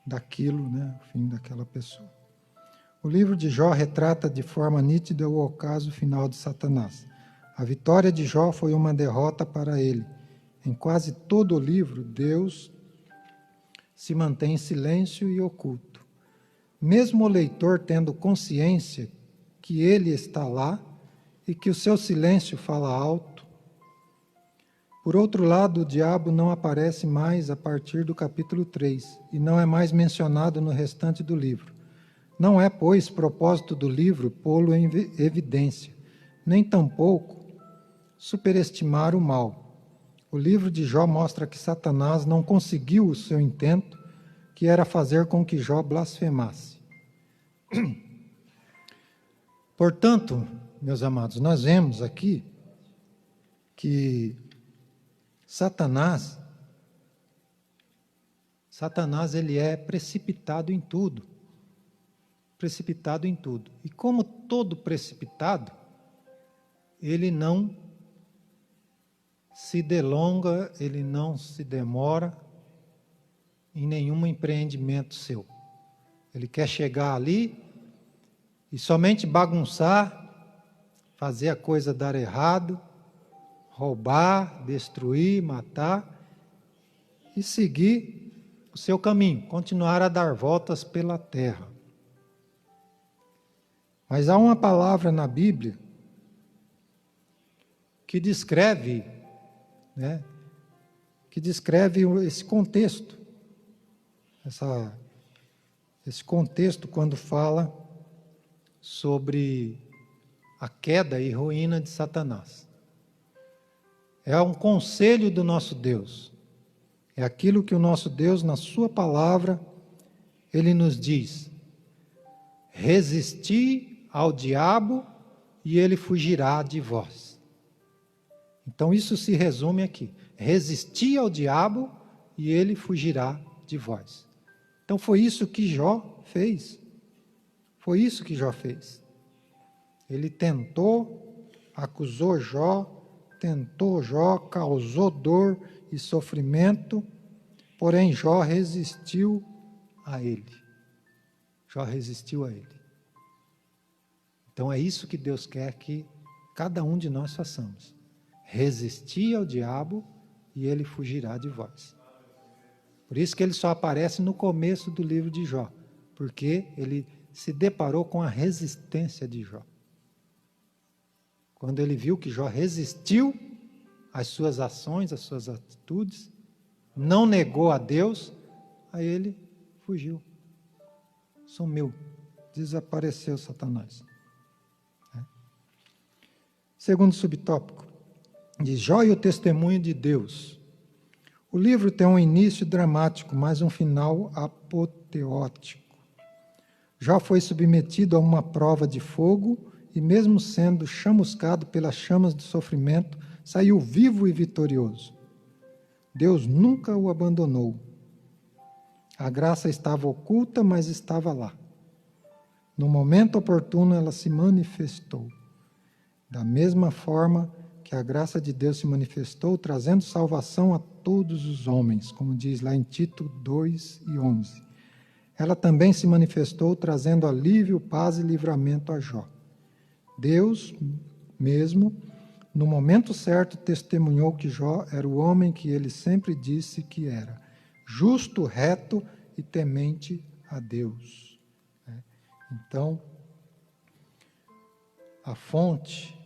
daquilo, né? O fim daquela pessoa. O livro de Jó retrata de forma nítida o ocaso final de Satanás. A vitória de Jó foi uma derrota para ele. Em quase todo o livro, Deus se mantém em silêncio e oculto. Mesmo o leitor tendo consciência que ele está lá e que o seu silêncio fala alto. Por outro lado, o diabo não aparece mais a partir do capítulo 3 e não é mais mencionado no restante do livro. Não é, pois, propósito do livro pô-lo em evidência, nem tampouco superestimar o mal. O livro de Jó mostra que Satanás não conseguiu o seu intento, que era fazer com que Jó blasfemasse. Portanto, meus amados, nós vemos aqui que Satanás ele é precipitado em tudo. Precipitado em tudo. E como todo precipitado, ele não se delonga, ele não se demora em nenhum empreendimento seu. Ele quer chegar ali e somente bagunçar, fazer a coisa dar errado, roubar, destruir, matar e seguir o seu caminho, continuar a dar voltas pela terra. Mas há uma palavra na Bíblia que descreve, esse contexto. Esse contexto quando fala sobre a queda e ruína de Satanás. É um conselho do nosso Deus. É aquilo que o nosso Deus, na sua palavra, Ele nos diz: resisti ao diabo e ele fugirá de vós. Então isso se resume aqui: resisti ao diabo e ele fugirá de vós. Então foi isso que Jó fez. Foi isso que Jó fez. Ele tentou, acusou Jó, causou dor e sofrimento, porém Jó resistiu a ele. Jó resistiu a ele. Então é isso que Deus quer que cada um de nós façamos. Resistir ao diabo e ele fugirá de vós. Por isso que ele só aparece no começo do livro de Jó, porque ele se deparou com a resistência de Jó. Quando ele viu que Jó resistiu às suas ações, às suas atitudes, não negou a Deus, aí ele fugiu, sumiu, desapareceu Satanás. Segundo subtópico, de Jó e o testemunho de Deus. O livro tem um início dramático, mas um final apoteótico. Jó foi submetido a uma prova de fogo e, mesmo sendo chamuscado pelas chamas do sofrimento, saiu vivo e vitorioso. Deus nunca o abandonou. A graça estava oculta, mas estava lá. No momento oportuno, ela se manifestou. Da mesma forma que a graça de Deus se manifestou, trazendo salvação a todos os homens, como diz lá em Tito 2:11. Ela também se manifestou, trazendo alívio, paz e livramento a Jó. Deus mesmo, no momento certo, testemunhou que Jó era o homem que ele sempre disse que era, justo, reto e temente a Deus. Então, a fonte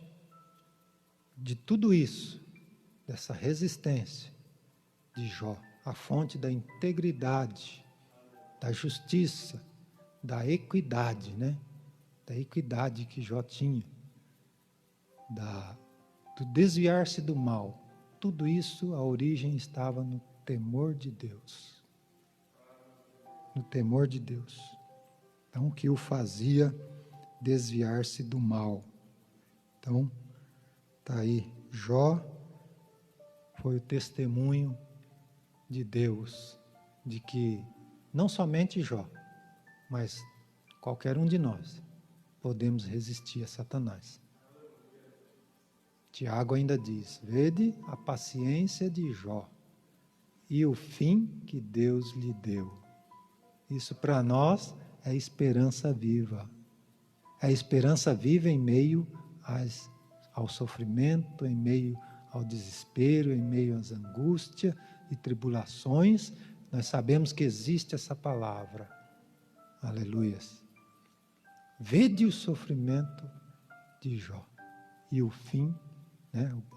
de tudo isso, dessa resistência de Jó, a fonte da integridade, da justiça, da equidade, da equidade que Jó tinha, do desviar-se do mal, tudo isso, a origem estava no temor de Deus. No temor de Deus. Então, o que o fazia desviar-se do mal. Então, está aí, Jó foi o testemunho de Deus, de que não somente Jó, mas qualquer um de nós podemos resistir a Satanás. Tiago ainda diz: vede a paciência de Jó e o fim que Deus lhe deu. Isso para nós é esperança viva. É esperança viva em meio ao sofrimento, em meio ao desespero, em meio às angústias e tribulações. Nós sabemos que existe essa palavra. Aleluias. Vede o sofrimento de Jó e o fim,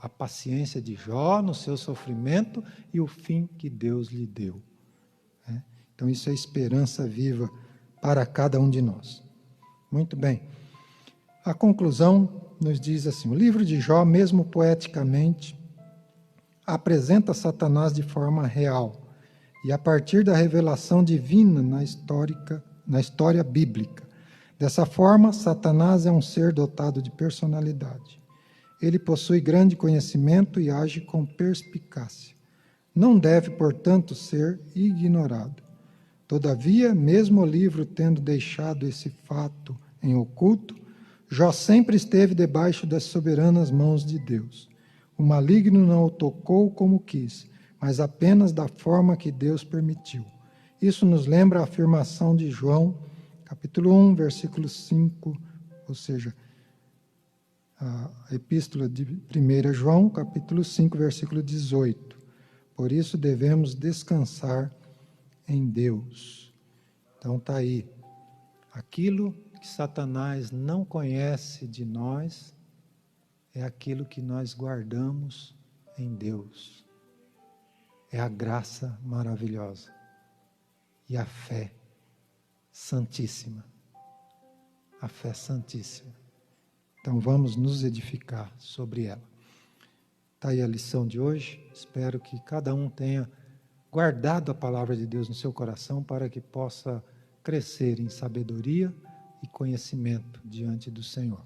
a paciência de Jó no seu sofrimento e o fim que Deus lhe deu. Então isso é esperança viva para cada um de nós. Muito bem. A conclusão nos diz assim: o livro de Jó, mesmo poeticamente, apresenta Satanás de forma real e a partir da revelação divina na história bíblica. Dessa forma, Satanás é um ser dotado de personalidade. Ele possui grande conhecimento e age com perspicácia. Não deve, portanto, ser ignorado. Todavia, mesmo o livro tendo deixado esse fato em oculto, Jó sempre esteve debaixo das soberanas mãos de Deus. O O maligno não o tocou como quis, mas apenas da forma que Deus permitiu. Isso nos lembra a afirmação de João, capítulo 1, versículo 5, ou seja, a epístola de 1 João, capítulo 5, versículo 18. Por isso devemos descansar em Deus. Então está aí. Aquilo que Satanás não conhece de nós é aquilo que nós guardamos em Deus. É a graça maravilhosa e a fé santíssima. A fé santíssima. Então vamos nos edificar sobre ela. Está aí a lição de hoje. Espero que cada um tenha guardado a palavra de Deus no seu coração para que possa crescer em sabedoria e conhecimento diante do Senhor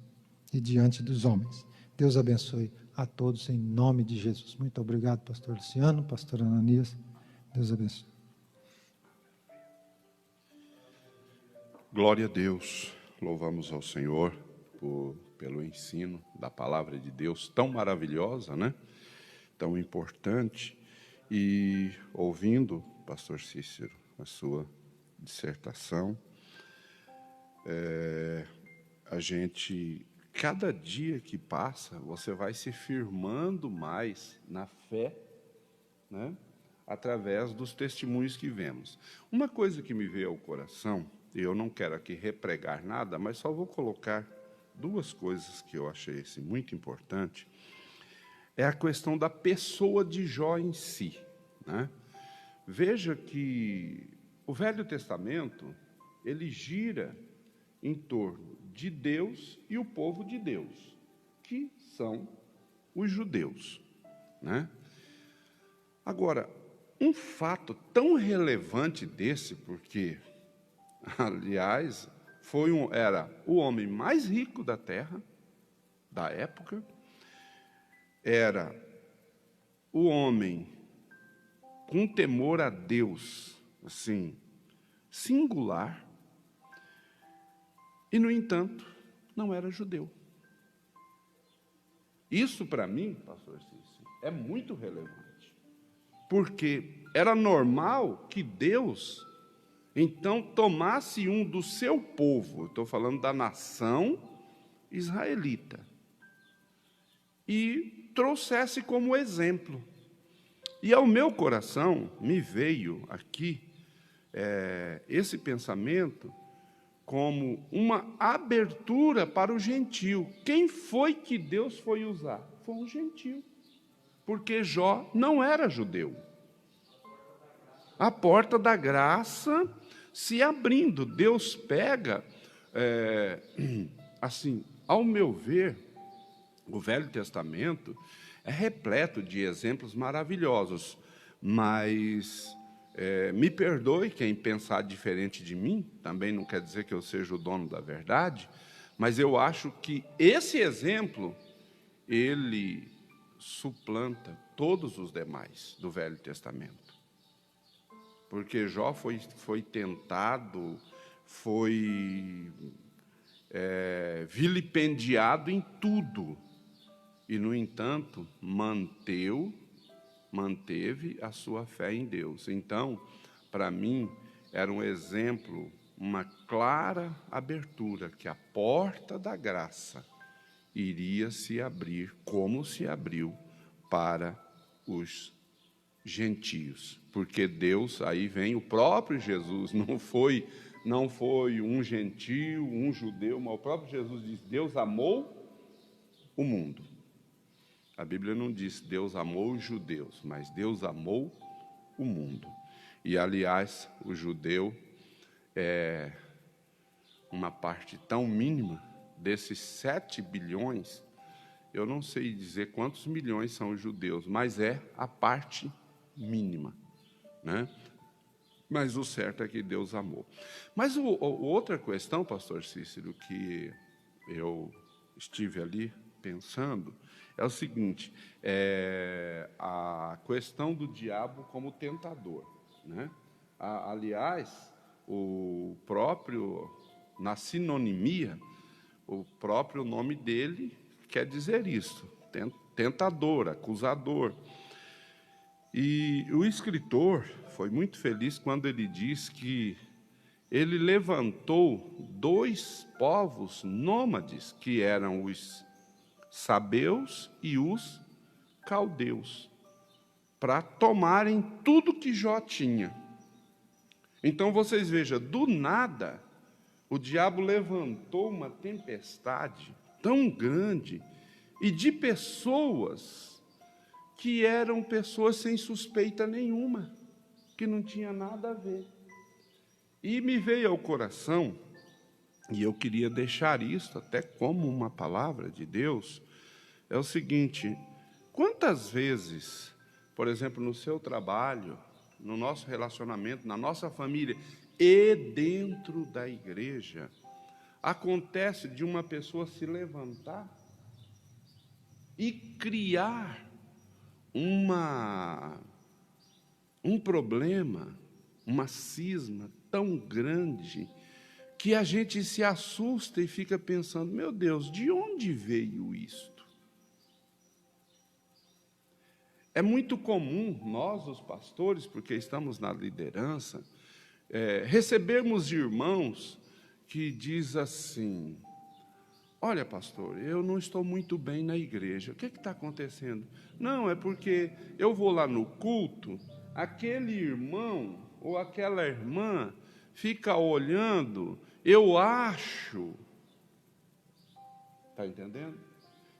e diante dos homens. Deus abençoe a todos em nome de Jesus. Muito obrigado, pastor Luciano, pastor Ananias. Deus abençoe. Glória a Deus. Louvamos ao Senhor pelo ensino da palavra de Deus tão maravilhosa, né? Tão importante. E ouvindo, pastor Cícero, a sua dissertação, a gente, cada dia que passa, você vai se firmando mais na fé, né? Através dos testemunhos que vemos. Uma coisa que me veio ao coração, e eu não quero aqui repregar nada, mas só vou colocar duas coisas que eu achei assim, muito importante, é a questão da pessoa de Jó em si, né? Veja que o Velho Testamento, ele gira em torno de Deus e o povo de Deus, que são os judeus, né? Agora, um fato tão relevante desse, porque, aliás, era o homem mais rico da terra, da época, era o homem com temor a Deus, assim, singular, e, no entanto, não era judeu. Isso, para mim, pastor Cícero, é muito relevante, porque era normal que Deus, então, tomasse um do seu povo, estou falando da nação israelita, e trouxesse como exemplo. E ao meu coração me veio aqui esse pensamento como uma abertura para o gentio. Quem foi que Deus foi usar? Foi um gentio, porque Jó não era judeu. A porta da graça se abrindo, Deus pega, assim, ao meu ver, o Velho Testamento é repleto de exemplos maravilhosos, mas me perdoe quem pensar diferente de mim, também não quer dizer que eu seja o dono da verdade, mas eu acho que esse exemplo, ele suplanta todos os demais do Velho Testamento. Porque Jó foi tentado, foi vilipendiado em tudo, e, no entanto, manteve a sua fé em Deus. Então, para mim, era um exemplo, uma clara abertura, que a porta da graça iria se abrir, como se abriu para os gentios. Porque Deus, aí vem o próprio Jesus, não foi um gentio, um judeu, mas o próprio Jesus diz, Deus amou o mundo. A Bíblia não diz Deus amou os judeus, mas Deus amou o mundo. E, aliás, o judeu é uma parte tão mínima desses 7 bilhões, eu não sei dizer quantos milhões são os judeus, mas é a parte mínima, né? Mas o certo é que Deus amou. Mas outra questão, pastor Cícero, que eu estive ali pensando, é o seguinte, a questão do diabo como tentador, né? Aliás, na sinonimia, o próprio nome dele quer dizer isso, tentador, acusador. E o escritor foi muito feliz quando ele diz que ele levantou 2 povos nômades, que eram os sabeus e os caldeus, para tomarem tudo que Jó tinha. Então vocês vejam, do nada, o diabo levantou uma tempestade tão grande e de pessoas que eram pessoas sem suspeita nenhuma, que não tinha nada a ver. E me veio ao coração, e eu queria deixar isso até como uma palavra de Deus, é o seguinte: quantas vezes, por exemplo, no seu trabalho, no nosso relacionamento, na nossa família e dentro da igreja, acontece de uma pessoa se levantar e criar um problema, uma cisma tão grande, que a gente se assusta e fica pensando, meu Deus, de onde veio isto? É muito comum nós, os pastores, porque estamos na liderança, recebermos irmãos que diz assim: olha, pastor, eu não estou muito bem na igreja. O que está acontecendo? Não, é porque eu vou lá no culto, aquele irmão ou aquela irmã fica olhando, eu acho, está entendendo?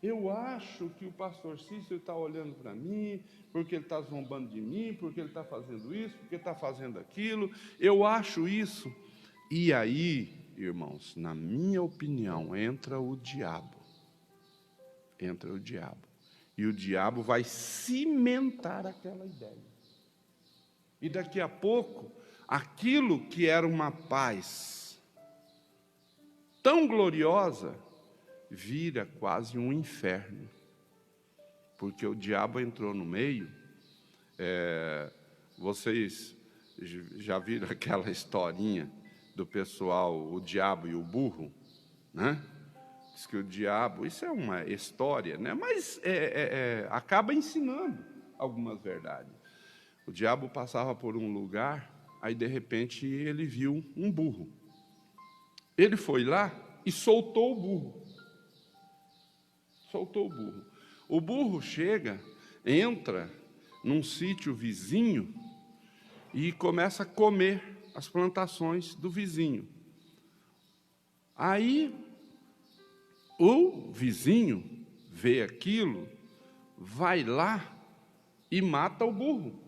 Eu acho que o pastor Cícero está olhando para mim, porque ele está zombando de mim, porque ele está fazendo isso, porque está fazendo aquilo, eu acho isso. E aí, irmãos, na minha opinião, entra o diabo. Entra o diabo. E o diabo vai cimentar aquela ideia. E daqui a pouco, aquilo que era uma paz tão gloriosa, vira quase um inferno. Porque o diabo entrou no meio. Vocês já viram aquela historinha do pessoal, o diabo e o burro, né? Diz que o diabo, isso é uma história, né? Mas acaba ensinando algumas verdades. O diabo passava por um lugar, aí de repente ele viu um burro. Ele foi lá e soltou o burro. Soltou o burro. O burro chega, entra num sítio vizinho e começa a comer as plantações do vizinho. Aí o vizinho vê aquilo, vai lá e mata o burro.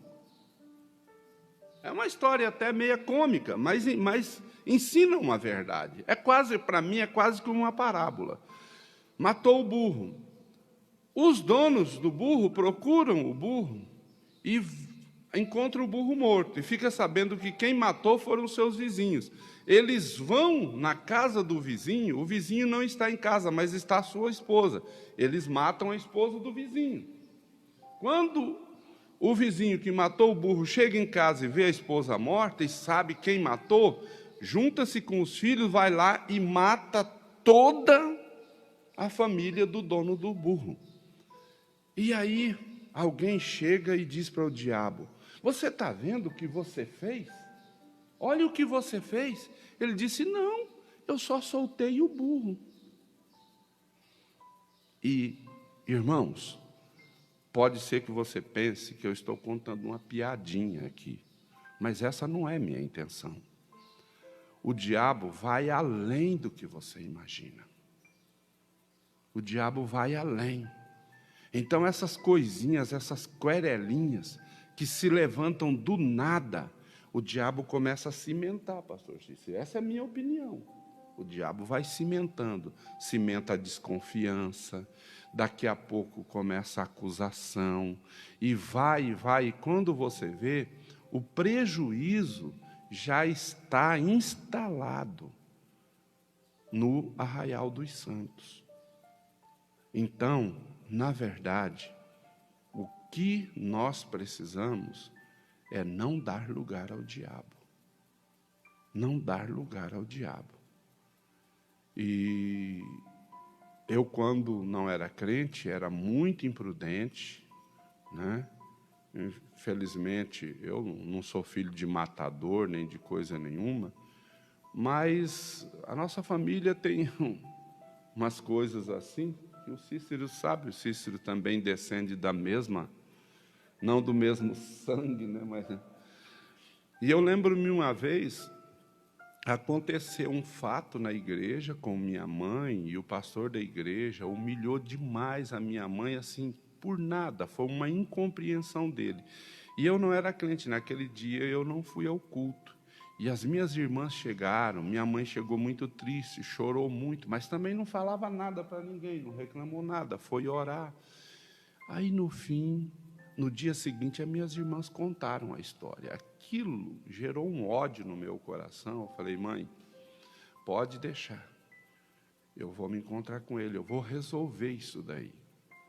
É uma história até meia cômica, mas ensina uma verdade. Para mim, é quase como uma parábola. Matou o burro. Os donos do burro procuram o burro e encontram o burro morto. E fica sabendo que quem matou foram os seus vizinhos. Eles vão na casa do vizinho, o vizinho não está em casa, mas está a sua esposa. Eles matam a esposa do vizinho. Quando o vizinho que matou o burro chega em casa e vê a esposa morta e sabe quem matou, junta-se com os filhos, vai lá e mata toda a família do dono do burro. E aí alguém chega e diz para o diabo: você está vendo o que você fez? Olha o que você fez. Ele disse: não, eu só soltei o burro. E, irmãos, pode ser que você pense que eu estou contando uma piadinha aqui, mas essa não é minha intenção. O diabo vai além do que você imagina. O diabo vai além. Então essas coisinhas, essas querelinhas que se levantam do nada, o diabo começa a cimentar, pastor Cícero. Essa é a minha opinião. O diabo vai cimentando, cimenta a desconfiança, daqui a pouco começa a acusação, e vai, e quando você vê, o prejuízo já está instalado no Arraial dos Santos. Então, na verdade, o que nós precisamos é não dar lugar ao diabo. Não dar lugar ao diabo. E Eu, quando não era crente, era muito imprudente, né? Infelizmente, eu não sou filho de matador, nem de coisa nenhuma, mas a nossa família tem umas coisas assim, que o Cícero sabe, o Cícero também descende da mesma, não do mesmo sangue, né? Mas... E eu lembro-me uma vez, aconteceu um fato na igreja com minha mãe, e o pastor da igreja humilhou demais a minha mãe, assim, por nada, foi uma incompreensão dele. E eu não era crente, naquele dia eu não fui ao culto. E as minhas irmãs chegaram, minha mãe chegou muito triste, chorou muito, mas também não falava nada para ninguém, não reclamou nada, foi orar. Aí, no fim, no dia seguinte, as minhas irmãs contaram a história. Aquilo gerou um ódio no meu coração. Eu falei, mãe, pode deixar, eu vou me encontrar com ele, eu vou resolver isso daí.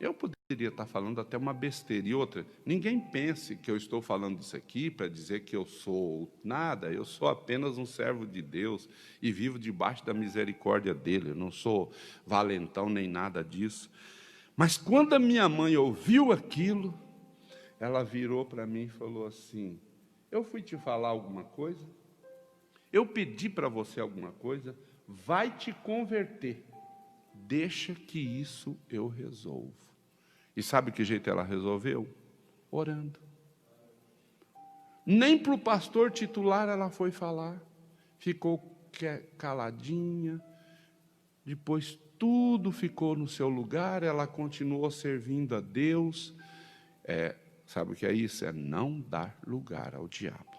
Eu poderia estar falando até uma besteira. E outra, ninguém pense que eu estou falando isso aqui para dizer que eu sou nada. Eu sou apenas um servo de Deus e vivo debaixo da misericórdia dele. Eu não sou valentão nem nada disso. Mas quando a minha mãe ouviu aquilo, ela virou para mim e falou assim, eu fui te falar alguma coisa? Eu pedi para você alguma coisa? Vai te converter. Deixa que isso eu resolvo. E sabe que jeito ela resolveu? Orando. Nem para o pastor titular ela foi falar. Ficou caladinha. Depois tudo ficou no seu lugar. Ela continuou servindo a Deus. Sabe o que é isso? É não dar lugar ao diabo.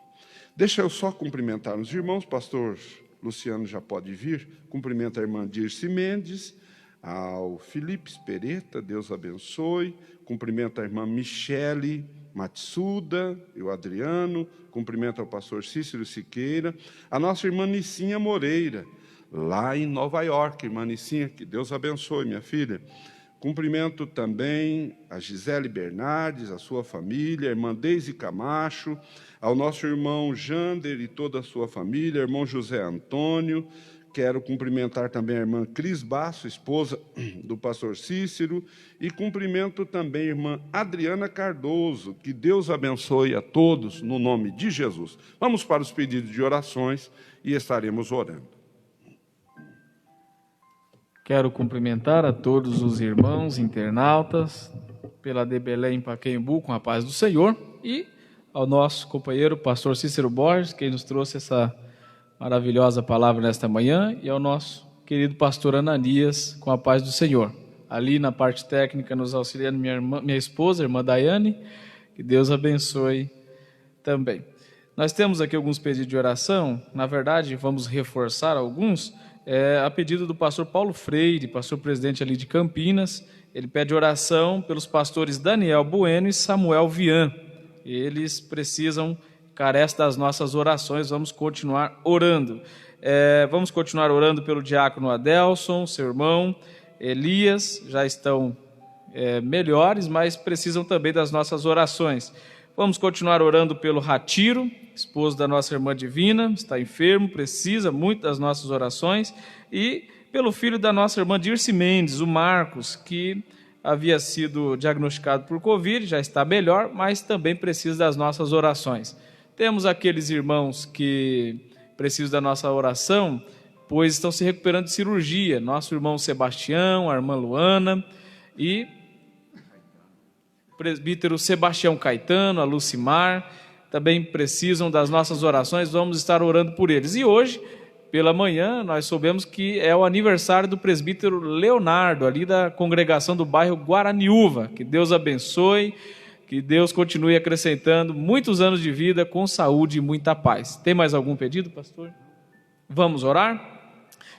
Deixa eu só cumprimentar os irmãos. Pastor Luciano já pode vir. Cumprimenta a irmã Dirce Mendes. Ao Felipe Pereta, Deus abençoe. Cumprimento a irmã Michele Matsuda e o Adriano. Cumprimento ao pastor Cícero Siqueira. A nossa irmã Nicinha Moreira, lá em Nova York. Irmã Nicinha, que Deus abençoe, minha filha. Cumprimento também a Gisele Bernardes, a sua família, a irmã Deise Camacho, ao nosso irmão Jander e toda a sua família, irmão José Antônio. Quero cumprimentar também a irmã Cris Basso, esposa do pastor Cícero, e cumprimento também a irmã Adriana Cardoso. Que Deus abençoe a todos, no nome de Jesus. Vamos para os pedidos de orações e estaremos orando. Quero cumprimentar a todos os irmãos internautas pela de Belém Pacaembu, com a paz do Senhor, e ao nosso companheiro pastor Cícero Borges, que nos trouxe essa maravilhosa palavra nesta manhã, e ao nosso querido pastor Ananias, com a paz do Senhor. Ali na parte técnica nos auxiliando minha esposa, a irmã Daiane, que Deus abençoe também. Nós temos aqui alguns pedidos de oração, na verdade vamos reforçar alguns, a pedido do pastor Paulo Freire, pastor presidente ali de Campinas. Ele pede oração pelos pastores Daniel Bueno e Samuel Vian. Eles carecem das nossas orações. Vamos continuar orando. Vamos continuar orando pelo diácono Adelson, seu irmão Elias. Já estão melhores, mas precisam também das nossas orações. Vamos continuar orando pelo Ratiro, esposo da nossa irmã Divina, está enfermo, precisa muito das nossas orações. E pelo filho da nossa irmã Dirce Mendes, o Marcos, que havia sido diagnosticado por Covid, já está melhor, mas também precisa das nossas orações. Temos aqueles irmãos que precisam da nossa oração, pois estão se recuperando de cirurgia. Nosso irmão Sebastião, a irmã Luana e o presbítero Sebastião Caetano, a Lucimar, também precisam das nossas orações. Vamos estar orando por eles. E hoje, pela manhã, nós soubemos que é o aniversário do presbítero Leonardo, ali da congregação do bairro Guaraniúva. Que Deus abençoe, que Deus continue acrescentando muitos anos de vida com saúde e muita paz. Tem mais algum pedido, pastor? Vamos orar?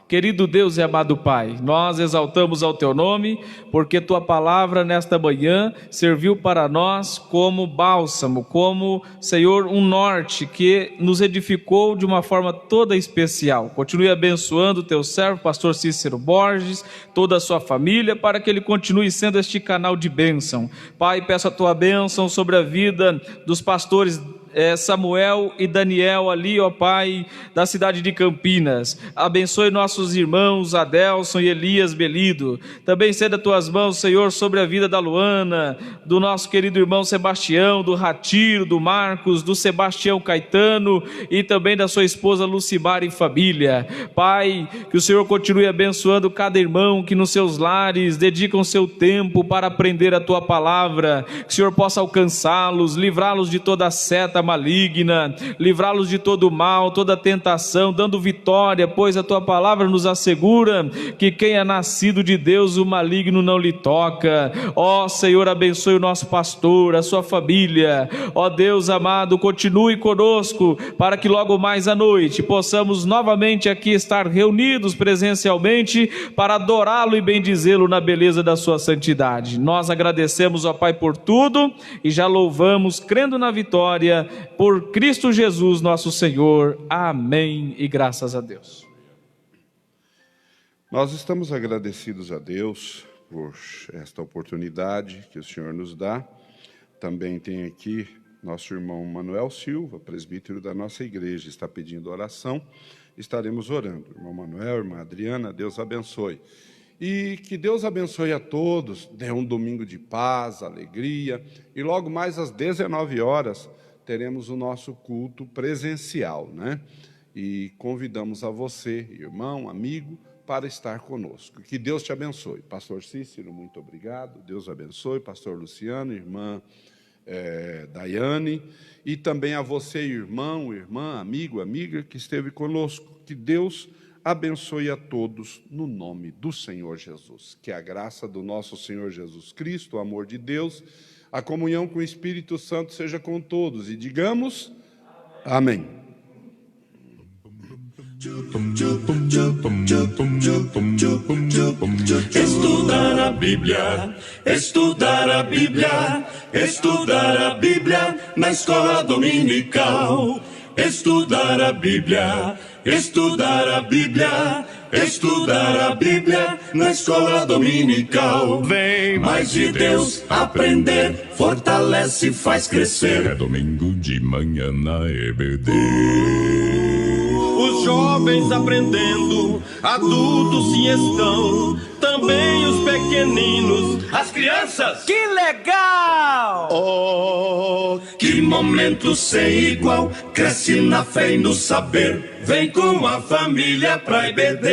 Querido Deus e amado Pai, nós exaltamos ao Teu nome, porque Tua palavra nesta manhã serviu para nós como bálsamo, como, Senhor, um norte que nos edificou de uma forma toda especial. Continue abençoando o Teu servo, pastor Cícero Borges, toda a sua família, para que ele continue sendo este canal de bênção. Pai, peço a Tua bênção sobre a vida dos pastores Samuel e Daniel ali, ó Pai, da cidade de Campinas. Abençoe nossos irmãos Adelson e Elias Belido. Também ceda tuas mãos, Senhor, sobre a vida da Luana, do nosso querido irmão Sebastião, do Ratiro, do Marcos, do Sebastião Caetano e também da sua esposa Lucimar e família. Pai, que o Senhor continue abençoando cada irmão que nos seus lares dedicam seu tempo para aprender a tua palavra, que o Senhor possa alcançá-los, livrá-los de toda seta maligna, livrá-los de todo mal, toda tentação, dando vitória, pois a tua palavra nos assegura que quem é nascido de Deus, o maligno não lhe toca. Ó Senhor, abençoe o nosso pastor, a sua família. Ó Deus amado, continue conosco, para que logo mais à noite possamos novamente aqui estar reunidos presencialmente para adorá-lo e bendizê-lo na beleza da sua santidade. Nós agradecemos, ó Pai, por tudo e já louvamos, crendo na vitória, por Cristo Jesus nosso Senhor. Amém e graças a Deus. Nós estamos agradecidos a Deus por esta oportunidade que o Senhor nos dá. Também tem aqui nosso irmão Manuel Silva, presbítero da nossa igreja, está pedindo oração. Estaremos orando. Irmão Manuel, irmã Adriana, Deus abençoe. E que Deus abençoe a todos, dê um domingo de paz, alegria. E logo mais às 19 horas teremos o nosso culto presencial, né? E convidamos a você, irmão, amigo, para estar conosco. Que Deus te abençoe. Pastor Cícero, muito obrigado. Deus abençoe. Pastor Luciano, irmã Daiane, e também a você, irmão, irmã, amigo, amiga, que esteve conosco. Que Deus abençoe a todos no nome do Senhor Jesus. Que a graça do nosso Senhor Jesus Cristo, o amor de Deus, a comunhão com o Espírito Santo seja com todos. E digamos, amém. Estudar a Bíblia, estudar a Bíblia, estudar a Bíblia na escola dominical. Estudar a Bíblia, estudar a Bíblia, estudar a Bíblia na escola dominical. Vem mais de Deus aprender, fortalece e faz crescer. É domingo de manhã na EBD. Os jovens aprendendo, adultos sim estão, também os pequeninos, as crianças. Que legal! Oh, que momento sem igual, cresce na fé e no saber, vem com a família pra EBD.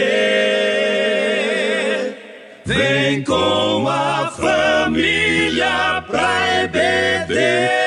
Vem com a família pra EBD.